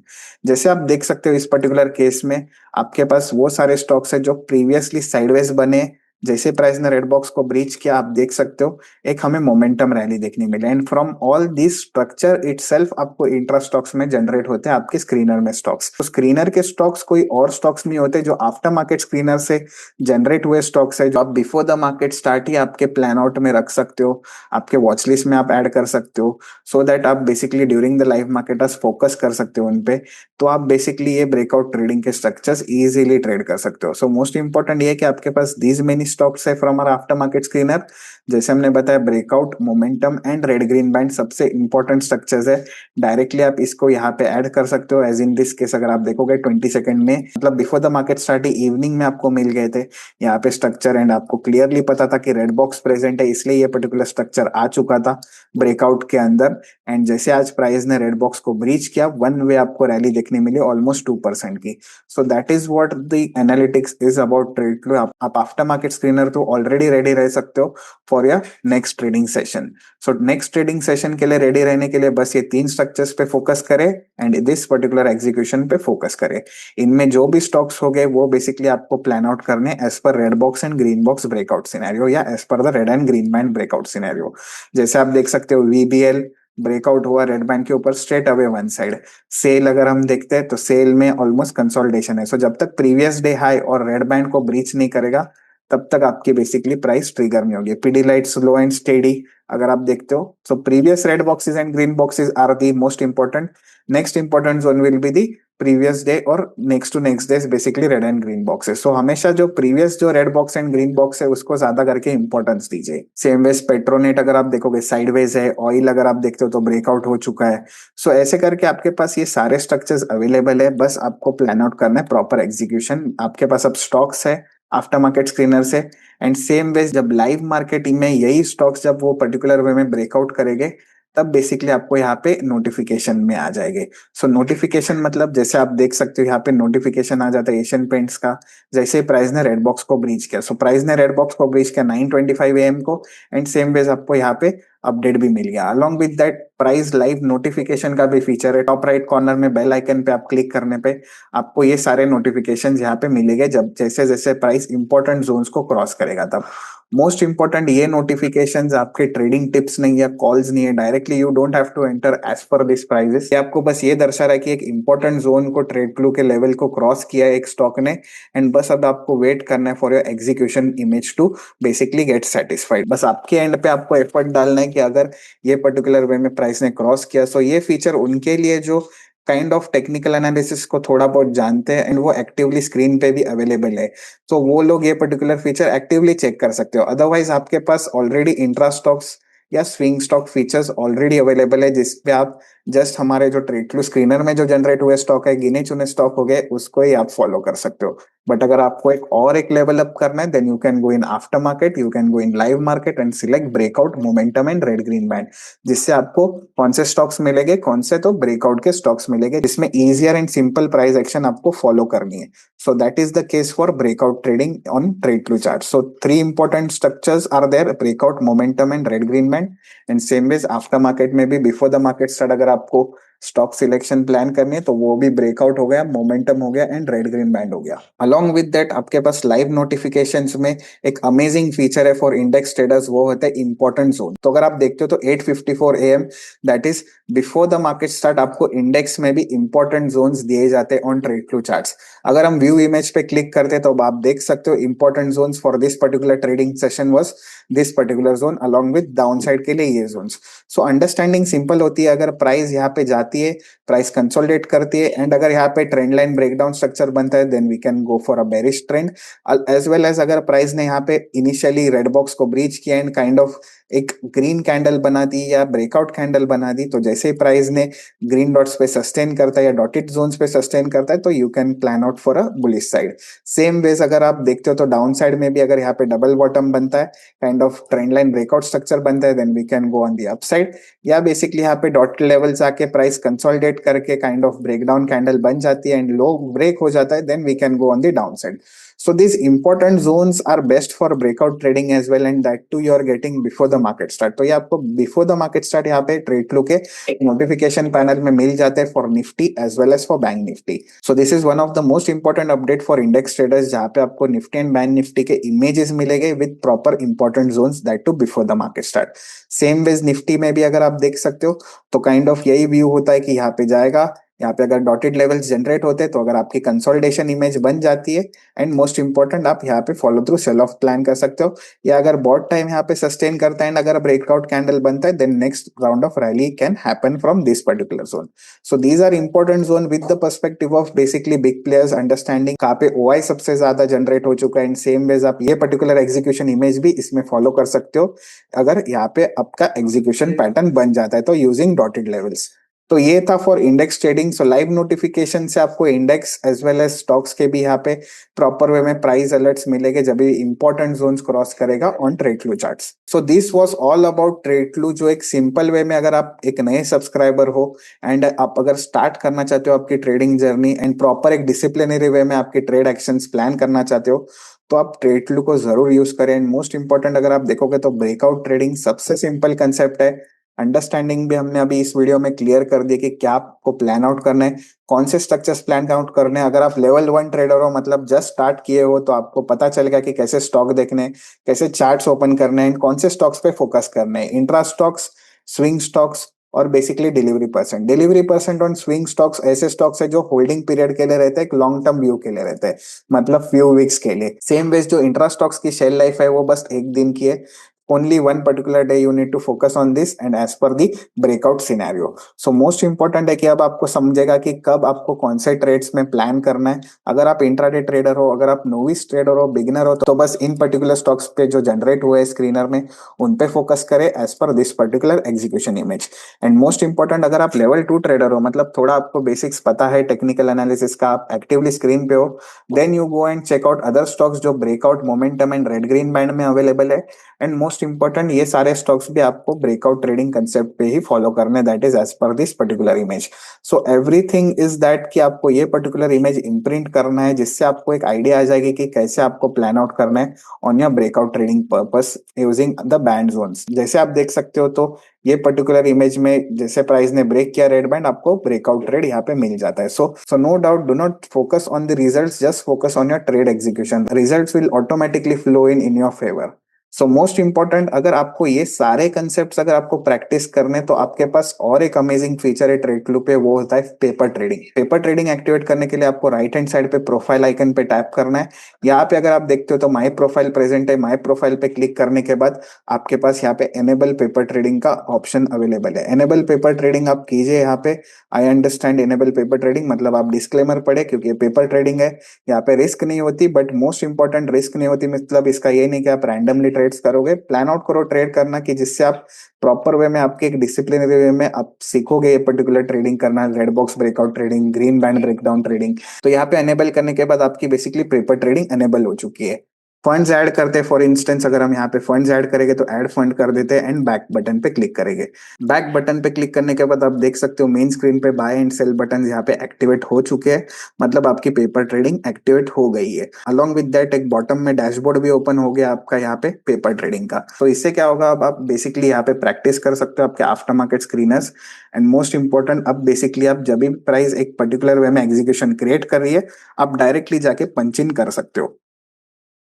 जैसे आप देख सकते हो इस पर्टिकुलर केस में आपके पास वो सारे स्टॉक्स है जो प्रीवियसली साइडवेज बने, जैसे प्राइस ने रेड बॉक्स को ब्रीच किया आप देख सकते हो एक हमें मोमेंटम रैली देखने मिले, and from all this structure itself आपको इंट्रा स्टॉक्स में जनरेट होते हैं आपके स्क्रीनर में स्टॉक्स। तो स्क्रीनर के स्टॉक्स कोई और स्टॉक्स नहीं होते, जो आफ्टर मार्केट स्क्रीनर से जनरेट हुए स्टॉक्स है, जो आप बिफोर द मार्केट स्टार्ट ही आपके प्लान आउट में रख सकते हो, आपके वॉच लिस्ट में आप ऐड कर सकते हो, सो दैट आप basically during the live market focus कर सकते हो उनपे। तो आप बेसिकली ये ब्रेकआउट ट्रेडिंग के स्ट्रक्चर्स इजीली ट्रेड कर सकते हो। सो मोस्ट इंपॉर्टेंट ये है कि आपके पास दीज मेनी स्टॉक्स है from hour after market screener. जैसे हमने बताया breakout, momentum and red green band सबसे इंपॉर्टेंट स्ट्रक्चर्स है, डायरेक्टली आप इसको यहाँ पे ऐड कर सकते हो। एज इन दिस केस अगर आप देखोगे 20 सेकंड में, मतलब before the market start evening में आपको मिल गए थे यहाँ पे स्ट्रक्चर, एंड आपको क्लियरली पता था कि रेड बॉक्स प्रेजेंट है, इसलिए ये पर्टिकुलर स्ट्रक्चर आ चुका था ब्रेकआउट के अंदर। एंड जैसे आज प्राइस ने रेड बॉक्स को ब्रीच किया, वन वे आपको रैली देखने मिली ऑलमोस्ट 2% की। So that is what the analytics is about trade flow. आप आफ्टर मार्केट स्क्रीनर तो ऑलरेडी रेडी रह सकते हो for your next trading session. So next trading session के लिए रेडी रहने के लिए बस ये तीन स्ट्रक्चर्स पे फोकस करें एंड दिस पर्टिकुलर एग्जीक्यूशन पे फोकस करें। इनमें जो भी स्टॉक्स हो गए वो बेसिकली आपको प्लान आउट करने as per red box and green box breakout scenario या as per the red and green band breakout scenario. जैसे आप देख सकते हो VBL ब्रेकआउट हुआ रेड बैंड के ऊपर straight away one side. Sell अगर हम देखते हैं तो सेल में ऑलमोस्ट कंसोलिडेशन है। सो जब तक प्रीवियस डे हाई और रेड बैंड को ब्रीच नहीं करेगा तब तक आपकी बेसिकली प्राइस ट्रिगर नहीं होगी। पीडीलाइट स्लो एंड स्टेडी अगर आप देखते हो, so previous red boxes and green boxes are the most important. Next important zone will be the previous day और next to next day basically red and green boxes. So हमेशा जो previous जो red box and green box है उसको ज्यादा करके importance दीजिए। Same veg Petronet अगर आप देखोगे साइडवेज है, ऑयल अगर आप देखते हो तो ब्रेकआउट हो चुका है। सो ऐसे करके आपके पास ये सारे स्ट्रक्चर्स अवेलेबल है, बस आपको प्लान आउट करना है प्रॉपर एग्जीक्यूशन। आपके पास अब स्टॉक्स है आफ्टर मार्केट स्क्रीनर से, एंड सेम वेज जब लाइव मार्केटिंग में यही स्टॉक्स जब वो पर्टिकुलर वे में ब्रेकआउट करेंगे तब बेसिकली आपको यहाँ पे नोटिफिकेशन में आ जाएंगे। सो नोटिफिकेशन मतलब जैसे आप देख सकते हो यहाँ पे नोटिफिकेशन आ जाता है एशियन पेंट्स का, जैसे प्राइस ने रेड बॉक्स को ब्रीच किया। सो प्राइस ने रेड बॉक्स को ब्रीच किया 9:25 AM को, एंड सेम वेज आपको यहाँ पे अपडेट भी मिल गया। Along with that price live notification का भी फीचर है। टॉप राइट कॉर्नर में बेल आइकन पे आप क्लिक करने पे आपको ये सारे नोटिफिकेशन यहाँ पे मिलेंगे जब जैसे जैसे प्राइस इंपॉर्टेंट जोन्स को क्रॉस करेगा तब। मोस्ट इंपॉर्टेंट ये नोटिफिकेशंस आपके ट्रेडिंग टिप्स नहीं है, कॉल्स नहीं है, directly you don't have to enter as per this prices. ये आपको बस ये दर्शा रहा है कि एक इंपॉर्टेंट जोन को ट्रेड क्लू के लेवल को क्रॉस किया है एक स्टॉक ने, एंड बस अब आपको वेट करना है for your execution image to basically get satisfied. बस आपके एंड पे आपको एफर्ट डालना है कि अगर ये पर्टिकुलर वे में प्राइस ने क्रॉस किया, सो ये फीचर उनके लिए जो काइंड ऑफ टेक्निकल एनालिसिस को थोड़ा बहुत जानते हैं एंड वो एक्टिवली स्क्रीन पे भी अवेलेबल है, तो वो लोग ये पर्टिकुलर फीचर एक्टिवली चेक कर सकते हो। अदरवाइज आपके पास ऑलरेडी इंट्रा स्टॉक्स या swing stock features already available है, जिसपे आप जस्ट हमारे जो ट्रेड फ्लो स्क्रीनर में जो जनरेट हुए स्टॉक है, गिने चुने स्टॉक हो गए, उसको ही आप फॉलो कर सकते हो। बट अगर आपको एक लेवल अप करना है, then you can go in after market, you can go in live market and select breakout momentum and red green band, जिससे आपको कौन से स्टॉक्स मिलेंगे, कौन से तो ब्रेकआउट के स्टॉक्स मिलेंगे, जिसमें easier and simple price action आपको फॉलो करनी है। So that is the case for breakout trading on TradeClue chart. So three important structures are there: breakout, momentum and red green band. And same ways after market में भी before the market start अगर आपको stock selection plan करनी है तो वो भी breakout हो गया, मोमेंटम हो गया एंड रेड ग्रीन बैंड हो गया। अलॉन्ग विद दैट आपके पास लाइव नोटिफिकेशंस में एक अमेजिंग फीचर है फॉर इंडेक्स ट्रेडर्स, वो होता है इंपॉर्टेंट जोन। तो अगर आप देखते हो तो 8:54 AM that is before the market start आपको इंडेक्स में भी इंपॉर्टेंट जोन्स दिए जाते हैं ऑन ट्रेडक्लू चार्ट्स। अगर हम व्यू इमेज पे क्लिक करते हैं तो आप देख सकते हो important zones for this particular trading session was this particular zone along with down side के लिए ये जोन्स। सो अंडरस्टैंडिंग सिंपल होती है, अगर प्राइस यहाँ पे जाती है, प्राइस कंसोलिडेट करती है एंड अगर यहाँ पे ट्रेंड लाइन ब्रेकडाउन स्ट्रक्चर बनता है, then we can go for a bearish trend. As well as अगर प्राइस ने यहाँ पे इनिशियली रेड बॉक्स को ब्रीच किया एंड काइंड ऑफ एक ग्रीन कैंडल बना दी या ब्रेकआउट कैंडल बना दी, तो जैसे ही प्राइस ने ग्रीन डॉट्स पे सस्टेन करता है या डॉटेड जोन्स पे सस्टेन करता है, तो you can plan out for a bullish side. Same ways अगर आप देखते हो तो डाउन साइड में भी अगर यहाँ पे डबल बॉटम बनता है, kind of trend line breakout structure बनता है, then we can go on the up side. या बेसिकली यहाँ पे डॉटेड लेवल्स आके प्राइस कंसोलिडेट करके काइंड ऑफ ब्रेकडाउन कैंडल बन जाती है एंड लो ब्रेक हो जाता है, then we can go on the down side. So these important zones are best for breakout trading as well, and that too you are getting before the market start. तो ये आपको before the market start यहाँ पे TradeClue के notification panel में मिल जाते हैं for Nifty as well as for Bank Nifty. So this is one of the most important update for index traders, जहाँ पे आपको Nifty and Bank Nifty के images मिलेंगे with proper important zones, that too before the market start. Same ways Nifty में भी अगर आप देख सकते हो तो काइंड ऑफ यही व्यू होता है कि यहाँ पे जाएगा, यहाँ पे अगर डॉटेड लेवल्स जनरेट होते हैं तो अगर आपकी कंसोलिडेशन इमेज बन जाती है, एंड मोस्ट इंपॉर्टेंट आप यहाँ पे follow through sell off plan कर सकते हो, या अगर बॉट टाइम यहाँ पे सस्टेन करता है एंड अगर ब्रेकआउट कैंडल बनता है, then next round of rally can happen from this particular zone. So these are important zone with the perspective of basically big players understanding कहाँ पे ओआई सबसे ज्यादा जनरेट हो चुका है, एंड सेम वेज आप ये पर्टिकुलर एग्जीक्यूशन इमेज भी इसमें फॉलो कर सकते हो अगर यहाँ पे आपका एग्जीक्यूशन पैटर्न बन जाता है तो यूजिंग डॉटेड लेवल्स। तो ये था for index trading. So live notification से आपको index as well as stocks के भी यहाँ पे प्रॉपर वे में प्राइस अलर्ट्स मिलेंगे जब भी इंपॉर्टेंट जोन्स क्रॉस करेगा on Tradeclue charts. So this was all about Tradeclue, जो एक सिंपल वे में अगर आप एक नए सब्सक्राइबर हो एंड आप अगर स्टार्ट करना चाहते हो आपकी ट्रेडिंग जर्नी एंड प्रॉपर एक डिसिप्लिनरी वे में आपके ट्रेड एक्शंस प्लान करना चाहते हो, तो आप ट्रेडक्लू को जरूर यूज करें। एंड मोस्ट इंपॉर्टेंट अगर आप देखोगे तो ब्रेकआउट ट्रेडिंग सबसे सिंपल कंसेप्ट है। अंडरस्टैंडिंग भी हमने अभी इस वीडियो में क्लियर कर दी कि क्या आपको प्लान आउट करना है, कौन से स्ट्रक्चर्स प्लान आउट करने हैं। अगर आप लेवल 1 ट्रेडर हो, मतलब जस्ट स्टार्ट किए हो, तो आपको पता चलेगा कि कैसे स्टॉक देखने हैं, कैसे चार्ट्स ओपन करने हैं, कौन से स्टॉक्स पे फोकस करने हैं, इंट्रा स्टॉक्स, स्विंग स्टॉक्स और basically delivery percent on swing stocks ऐसे स्टॉक्स है जो होल्डिंग पीरियड के लिए रहते हैं, एक लॉन्ग टर्म व्यू के लिए रहते हैं, मतलब फ्यू वीक्स के लिए। सेम वेज जो इंट्रा स्टॉक्स की शेल लाइफ है वो बस एक दिन की है, only one particular day you need to focus on this and as per the breakout scenario. So most important है कि अब आपको समझेगा कि कब आपको कौन से ट्रेड्स में प्लान करना है। अगर आप इंट्राडे ट्रेडर हो, अगर आप नोविस ट्रेडर हो, बिगिनर हो, तो बस इन पर्टिकुलर स्टॉक्स पे जो जनरेट हुए स्क्रीनर में उन पे फोकस करें as per this particular execution image. And most important अगर आप लेवल 2 ट्रेडर हो, मतलब थोड़ा आपको बेसिक्स पता है टेक्निकल एनालिसिस का, आप एक्टिवली स्क्रीन पे हो, then you go and check out other stocks जो breakout momentum and red green band में अवेलेबल है। एंड मोस्ट मोस्ट इंपॉर्टेंट ये सारे स्टॉक्स भी आपको ब्रेकआउट ट्रेडिंग कंसेप्ट पे ही फॉलो करने, that is as per this particular image. So everything is that कि आपको ये पर्टिकुलर इमेज इम्प्रिंट करना है, जिससे आपको एक आइडिया आ जाएगी कि कैसे आपको प्लान आउट करना है on your breakout trading purpose using the band zones. जैसे आप देख सकते हो तो ये पर्टिकुलर इमेज में जैसे प्राइस ने ब्रेक किया रेड बैंड, आपको ब्रेकआउट ट्रेड यहाँ पे मिल जाता है। So no doubt, do not focus on the results, just focus on your trade execution. Results will automatically flow in your favour. So most important, अगर आपको ये सारे कंसेप्ट अगर आपको प्रैक्टिस करने, तो आपके पास और एक अमेजिंग फीचर है ट्रेडक्लू पे, वो होता है paper trading. Paper trading activate करने के लिए आपको राइट हैंड साइड पे प्रोफाइल आइकन पे टैप करना है। यहाँ पे अगर आप देखते हो तो माई प्रोफाइल प्रेजेंट है। माई प्रोफाइल पे क्लिक करने के बाद आपके पास यहाँ पे एनेबल पेपर ट्रेडिंग का ऑप्शन अवेलेबल है। एनेबल पेपर ट्रेडिंग आप कीजिए यहाँ पे। I understand enable paper trading मतलब आप डिस्क्लेमर पढ़े, क्योंकि ये पेपर ट्रेडिंग है, यहाँ पे रिस्क नहीं होती। बट मोस्ट इंपॉर्टेंट, रिस्क नहीं होती मतलब इसका ये नहीं कि आप रैंडमली ट्रेड्स करोगे, प्लान आउट करो ट्रेड करना, कि जिससे आप प्रॉपर वे में, आपके एक डिसिप्लिनरी वे में आप सीखोगे ये पर्टिकुलर ट्रेडिंग करना, red box breakout trading, green band breakdown trading. तो यहाँ पे एनेबल करने के बाद आपकी बेसिकली पेपर ट्रेडिंग एनेबल हो चुकी है। फंड्स ऐड करते हैं, फॉर इंस्टेंस अगर हम यहाँ पे फंड्स ऐड करेंगे तो ऐड फंड कर देते हैं एंड बैक बटन पे क्लिक करेंगे। बैक बटन पे क्लिक करने के बाद आप देख सकते हो मेन स्क्रीन पे बाय एंड सेल बटन यहाँ पे एक्टिवेट हो चुके हैं, मतलब आपकी पेपर ट्रेडिंग एक्टिवेट हो गई है। अलॉन्ग विद दैट एक बॉटम में डैशबोर्ड भी ओपन हो गया आपका यहाँ पे पेपर ट्रेडिंग का। तो इससे क्या होगा, अब आप बेसिकली यहाँ पे प्रैक्टिस कर सकते हो आपके after market screeners. And most important, अब बेसिकली आप जब भी प्राइस एक पर्टिकुलर वे में एग्जीक्यूशन क्रिएट कर रही है, आप डायरेक्टली जाके पंच इन कर सकते हो।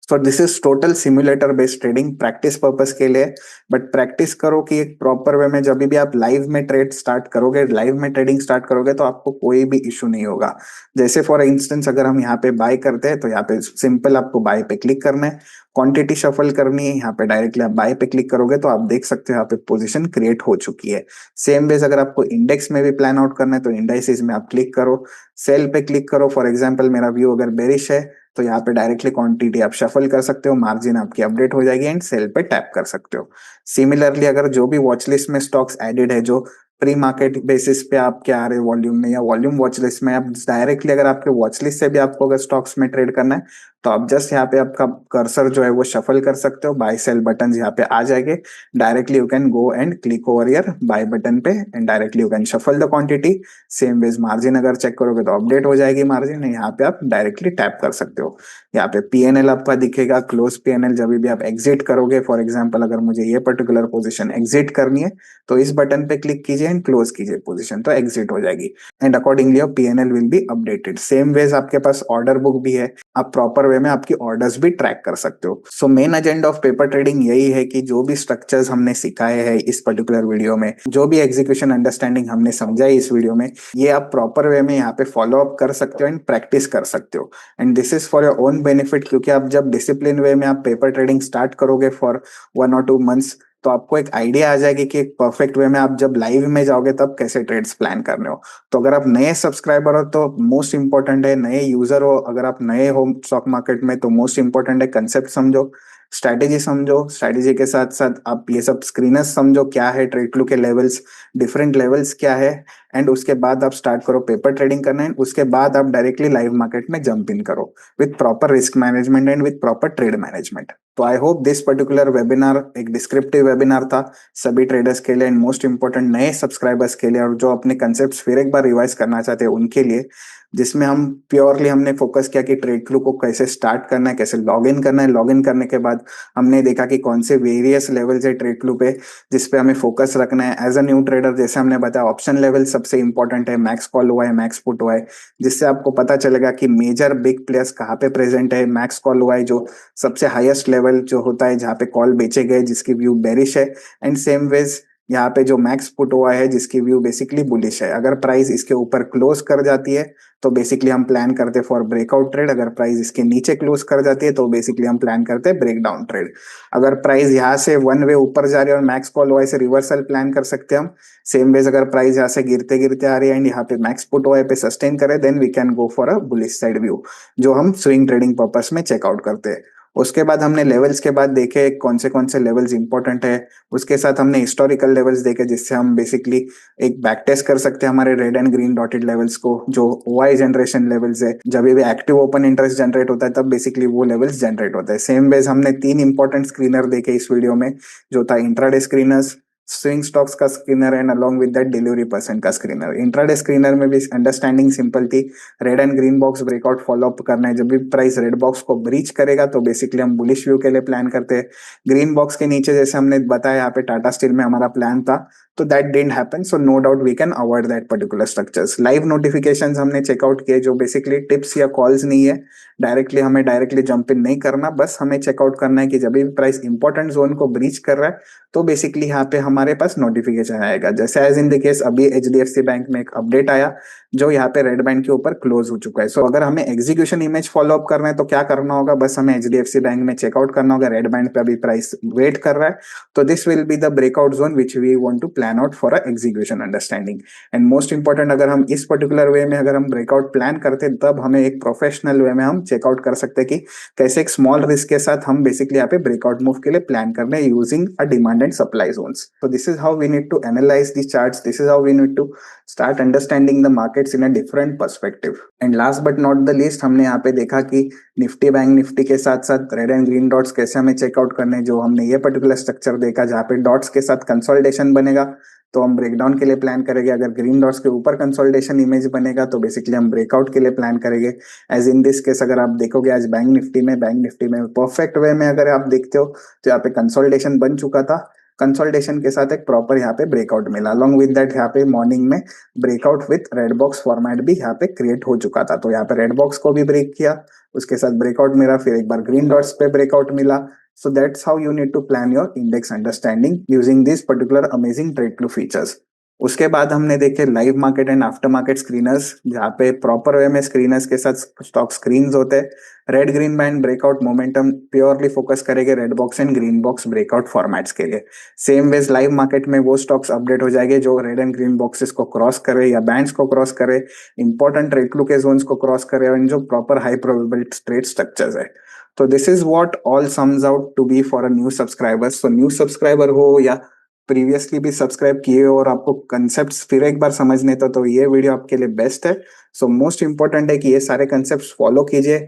सो this is total simulator based trading, practice purpose के लिए। बट प्रैक्टिस करो कि एक प्रॉपर वे में जब भी आप लाइव में ट्रेड स्टार्ट करोगे, लाइव में ट्रेडिंग स्टार्ट करोगे, तो आपको कोई भी इशू नहीं होगा। जैसे फॉर इंस्टेंस अगर हम यहाँ पे बाय करते हैं, तो यहाँ पे सिंपल आपको बाय पे क्लिक करना है, क्वांटिटी शफल करनी है, यहाँ पे डायरेक्टली आप बाय पे क्लिक करोगे तो आप देख सकते हो यहाँ पे पोजीशन क्रिएट हो चुकी है। सेम वेज अगर आपको इंडेक्स में भी प्लान आउट करना है, तो इंडाइसिस में आप क्लिक करो, सेल पे क्लिक करो। फॉर एग्जाम्पल मेरा व्यू अगर बेरिश है, तो यहाँ पे डायरेक्टली क्वांटिटी आप शफल कर सकते हो, मार्जिन आपकी अपडेट हो जाएगी एंड सेल पे टैप कर सकते हो। सिमिलरली अगर जो भी वॉच लिस्ट में स्टॉक्स एडेड है, जो प्री मार्केट बेसिस पे आपके आ रहे वॉल्यूम में या वॉल्यूम वॉच लिस्ट में, आप डायरेक्टली अगर आपके वॉच लिस्ट से भी आपको अगर स्टॉक्स में ट्रेड करना है, तो आप जस्ट यहाँ पे आपका कर्सर जो है वो शफल कर सकते हो, बाय सेल बटन यहाँ पे आ जाएंगे। Directly you can go and click over your buy button पे and directly you can shuffle the quantity. Same ways margin अगर चेक करोगे तो अपडेट हो जाएगी मार्जिन, यहाँ पे आप डायरेक्टली टैप कर सकते हो। यहाँ पे पीएनएल आपका दिखेगा, क्लोज पीएनएल जब भी आप एग्जिट करोगे। फॉर एग्जांपल अगर मुझे ये पर्टिकुलर पोजीशन एग्जिट करनी है, तो इस बटन पे क्लिक कीजिए एंड क्लोज कीजिए पोजीशन, तो एग्जिट हो जाएगी and accordingly your PNL will be updated. Same ways आपके पास ऑर्डर बुक भी है, आप प्रॉपर वे में आपकी ऑर्डर्स भी ट्रैक कर सकते हो। So main agenda of paper trading यही है कि जो भी स्ट्रक्चर्स हमने सिखाए हैं इस पर्टिकुलर वीडियो में, जो भी एग्जीक्यूशन अंडरस्टैंडिंग हमने समझा है इस वीडियो में, ये आप प्रॉपर वे में यहाँ पे फॉलो अप कर सकते हो एंड प्रैक्टिस कर सकते हो। And this is for your own benefit, क्योंकि आप जब डिसिप्लिन वे में आप पेपर ट्रेडिंग स्टार्ट करोगे फॉर 1 और 2 मंथ्स, तो आपको एक आइडिया आ जाएगी कि एक परफेक्ट वे में आप जब लाइव में जाओगे तब कैसे ट्रेड्स प्लान करने हो। तो अगर आप नए सब्सक्राइबर हो तो मोस्ट इंपॉर्टेंट है, नए यूजर हो अगर आप नए हो स्टॉक मार्केट में, तो मोस्ट इंपॉर्टेंट है कंसेप्ट समझो, स्ट्रैटेजी समझो, स्ट्रैटेजी के साथ साथ आप ये सब स्क्रीनर्स समझो, क्या है ट्रेड के लेवल्स, डिफरेंट लेवल्स क्या है। एंड उसके बाद आप स्टार्ट करो पेपर ट्रेडिंग करना है, उसके बाद आप डायरेक्टली लाइव मार्केट में जंप इन करो with proper risk management and with proper trade management. तो I hope this particular webinar एक डिस्क्रिप्टिव वेबिनार था सभी ट्रेडर्स के लिए एंड मोस्ट इंपॉर्टेंट नए सब्सक्राइबर्स के लिए, और जो अपने कंसेप्ट फिर एक बार रिवाइज करना चाहते हैं उनके लिए, जिसमें हम प्योरली हमने फोकस किया कि ट्रेडक्लू को कैसे स्टार्ट करना है, कैसे लॉग इन करना है। लॉग इन करने के बाद हमने देखा कि कौन से वेरियस लेवल्स है ट्रेडक्लू पे जिसपे हमें फोकस रखना है एज अ न्यू ट्रेडर। जैसे हमने बताया ऑप्शन लेवल सबसे इंपॉर्टेंट है, मैक्स कॉल हुआ है, मैक्स पुट हुआ है, जिससे आपको पता चलेगा कि मेजर बिग प्लेयर्स कहाँ पे प्रेजेंट है। मैक्स कॉल हुआ है जो सबसे हाईएस्ट लेवल जो होता है जहाँ पे कॉल बेचे गए जिसकी व्यू बेरिश है, एंड सेम वेज यहाँ पे जो मैक्स पुट हुआ है जिसकी व्यू बेसिकली बुलिश है। अगर प्राइस इसके ऊपर क्लोज कर जाती है तो बेसिकली हम प्लान करते हैं फॉर ब्रेकआउट ट्रेड, अगर प्राइस इसके नीचे क्लोज कर जाती है तो बेसिकली हम प्लान करते हैं ब्रेक डाउन ट्रेड। अगर प्राइस यहाँ से वन वे ऊपर जा रही है और मैक्स कॉल हुआ है से रिवर्सल प्लान कर सकते हैं हम। सेम वेज अगर प्राइस यहाँ से गिरते गिरते आ रही है एंड यहाँ पे मैक्स पुट हुआ है पे सस्टेन करे, then we can go for a bullish side view जो हम स्विंग ट्रेडिंग पर्पस में चेकआउट करते हैं। उसके बाद हमने लेवल्स के बाद देखे कौन से लेवल्स इंपॉर्टेंट है। उसके साथ हमने हिस्टोरिकल लेवल्स देखे जिससे हम बेसिकली एक बैक टेस्ट कर सकते हैं हमारे red and green dotted levels को, जो ओआई जनरेशन लेवल्स है। जब भी एक्टिव ओपन इंटरेस्ट जनरेट होता है तब बेसिकली वो लेवल्स जनरेट होता है। सेम वेज हमने 3 इंपॉर्टेंट स्क्रीनर देखे इस वीडियो में, जो था इंट्राडे स्क्रीनर्स, स्विंग स्टॉक्स का screener and along with that delivery percent का स्क्रीनर। इंट्राडे स्क्रीनर में भी अंडरस्टैंडिंग सिंपल थी, red and green box breakout follow up करना है। जब भी प्राइस रेड बॉक्स को ब्रीच करेगा तो बेसिकली हम बुलिश व्यू के लिए प्लान करते हैं। ग्रीन बॉक्स के नीचे जैसे हमने बताया यहाँ पे टाटा स्टील में हमारा प्लान था, तो that didn't happen, so no doubt we can avoid that particular structures. Live notifications हमने चेकआउट किए, जो बेसिकली टिप्स या कॉल्स नहीं है, हमें डायरेक्टली जंप इन नहीं करना, बस हमें चेकआउट करना है कि जब भी प्राइस इंपॉर्टेंट जोन को ब्रीच कर रहा है तो बेसिकली यहाँ पे हमारे पास नोटिफिकेशन आएगा। जैसे एज इन द केस अभी एचडीएफसी बैंक में एक अपडेट आया जो यहाँ पे रेड बैंड के ऊपर क्लोज हो चुका है। सो अगर हमें एग्जीक्यूशन इमेज फॉलो अप करना है तो क्या करना होगा, बस हमें एचडीएफसी बैंक में चेकआउट करना होगा, रेड बैंड पे अभी प्राइस वेट कर रहा है, तो this will be the breakout zone which we want to plan out for a execution understanding. And most important, अगर हम इस पर्टिकुलर वे में अगर हम ब्रेकआउट प्लान करते हैं तब हमें एक प्रोफेशनल वे में हम चेकआउट कर सकते हैं कि कैसे एक स्मॉल रिस्क के साथ हम बेसिकली यहाँ पे ब्रेकआउट मूव के लिए प्लान कर रहे हैं using a demand and supply zones. So this is how we need to analyze these charts. This is how we need to start understanding the markets in a different perspective. And last but not the least, हमने यहाँ पे देखा कि Nifty bank Nifty के साथ साथ red and green dots कैसे हमें चेकआउट करने हैं। जो हमने ये पर्टिकुलर स्ट्रक्चर देखा जहाँ पे डॉट्स के साथ कंसोलिडेशन बनेगा तो हम ब्रेकडाउन के लिए प्लान करेंगे, अगर ग्रीन डॉट्स के ऊपर कंसोलिडेशन इमेज बनेगा तो बेसिकली हम ब्रेकआउट के लिए प्लान करेंगे। एज इन दिस केस अगर आप देखोगे आज बैंक निफ्टी में परफेक्ट वे में अगर आप देखते हो तो यहाँ पे कंसोलिडेशन बन चुका था, कंसोलिडेशन के साथ एक प्रॉपर यहाँ पे ब्रेकआउट मिला, अलॉन्ग विद दैट यहाँ पे मॉर्निंग में breakout with red box format भी यहाँ पे क्रिएट हो चुका था। तो यहाँ पे रेड बॉक्स को भी ब्रेक किया, उसके साथ ब्रेकआउट मिला, फिर एक बार ग्रीन डॉट्स पे ब्रेकआउट मिला। So that's how you need to plan your index understanding using these particular amazing trade flow features. उसके बाद हमने देखे live market and after market screeners, जहाँ पे प्रॉपर वे में स्क्रीनर्स के साथ स्टॉक स्क्रीन्स होते हैं। Red green band breakout momentum purely focus करेंगे red box and green box breakout formats के लिए। सेम वेज लाइव मार्केट में वो स्टॉक्स अपडेट हो जाएंगे जो रेड एंड ग्रीन बॉक्सेस को क्रॉस करे या बैंड्स को क्रॉस करे, इंपॉर्टेंट ट्रेड फ्लो के जोन्स को क्रॉस करे और जो proper high probability trade structures है। तो this is what all sums out to be for a new subscribers. तो न्यू सब्सक्राइबर हो या प्रीवियसली भी सब्सक्राइब किए हो और आपको कंसेप्ट्स फिर एक बार समझने तो ये वीडियो आपके लिए बेस्ट है। सो मोस्ट इंपॉर्टेंट है कि ये सारे कंसेप्ट्स फॉलो कीजिए।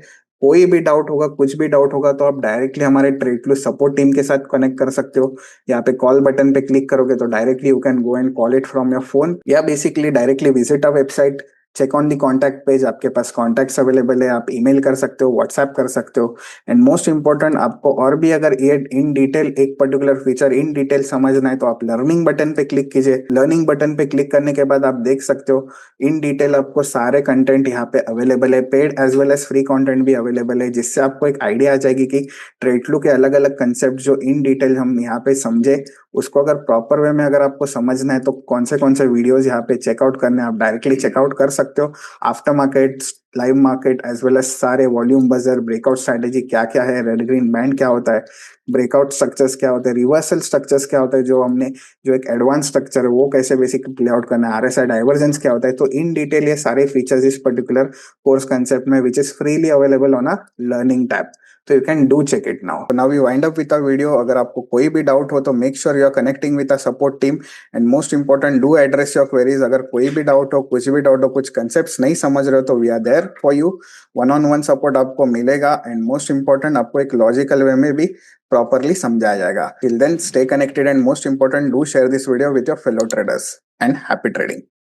कोई भी डाउट होगा, कुछ भी डाउट होगा तो आप डायरेक्टली हमारे ट्रेड फ्लो सपोर्ट टीम के साथ कनेक्ट कर सकते हो। यहाँ पे कॉल बटन पे क्लिक करोगे तो directly you can go and call it from your phone, या basically directly visit a website, check on the contact page, आपके पास कॉन्टैक्ट्स अवेलेबल है, आप ईमेल कर सकते हो, व्हाट्सएप कर सकते हो। एंड मोस्ट इंपॉर्टेंट, आपको और भी अगर ये इन डिटेल एक पर्टिकुलर फीचर इन डिटेल समझना है तो आप लर्निंग बटन पे क्लिक कीजिए। लर्निंग बटन पे क्लिक करने के बाद आप देख सकते हो इन डिटेल आपको सारे कंटेंट यहाँ पे अवेलेबल है, paid as well as free content भी अवेलेबल है, जिससे आपको एक आइडिया आ जाएगी कि ट्रेड फ्लो के अलग अलग कंसेप्ट जो इन डिटेल हम यहाँ पे समझे उसको अगर प्रॉपर वे में अगर आपको समझना है तो कौन से वीडियोस यहाँ पे चेकआउट करने हैं, आप डायरेक्टली चेकआउट कर सकते हो। After market, live market as well as सारे वॉल्यूम बजर, ब्रेकआउट स्ट्रेटेजी क्या क्या है, रेड ग्रीन बैंड क्या होता है, ब्रेकआउट स्ट्रक्चर्स क्या होते हैं, रिवर्सल स्ट्रक्चर्स क्या होता है, जो एक एडवांस स्ट्रक्चर है वो कैसे बेसिकली प्ले आउट करना है, आरएसआई डाइवर्जेंस क्या होता है। तो इन डिटेल ये सारे फीचर्स इस पर्टिकुलर कोर्स कंसेप्ट में which is freely available on a learning tab, तो you can do check it now. Now we wind up with a video. अगर आपको कोई भी डाउट हो तो make sure you are connecting with a support team and most important do address your queries. अगर कोई भी डाउट हो, कुछ भी डाउट हो, कुछ कंसेप्ट्स नहीं समझ रहे हो तो we are there for you, one on one support आपको मिलेगा। एंड मोस्ट इंपॉर्टेंट आपको एक लॉजिकल वे में भी प्रॉपरली समझाया जाएगा। Till then stay connected and most important do share this video with your fellow traders and happy trading.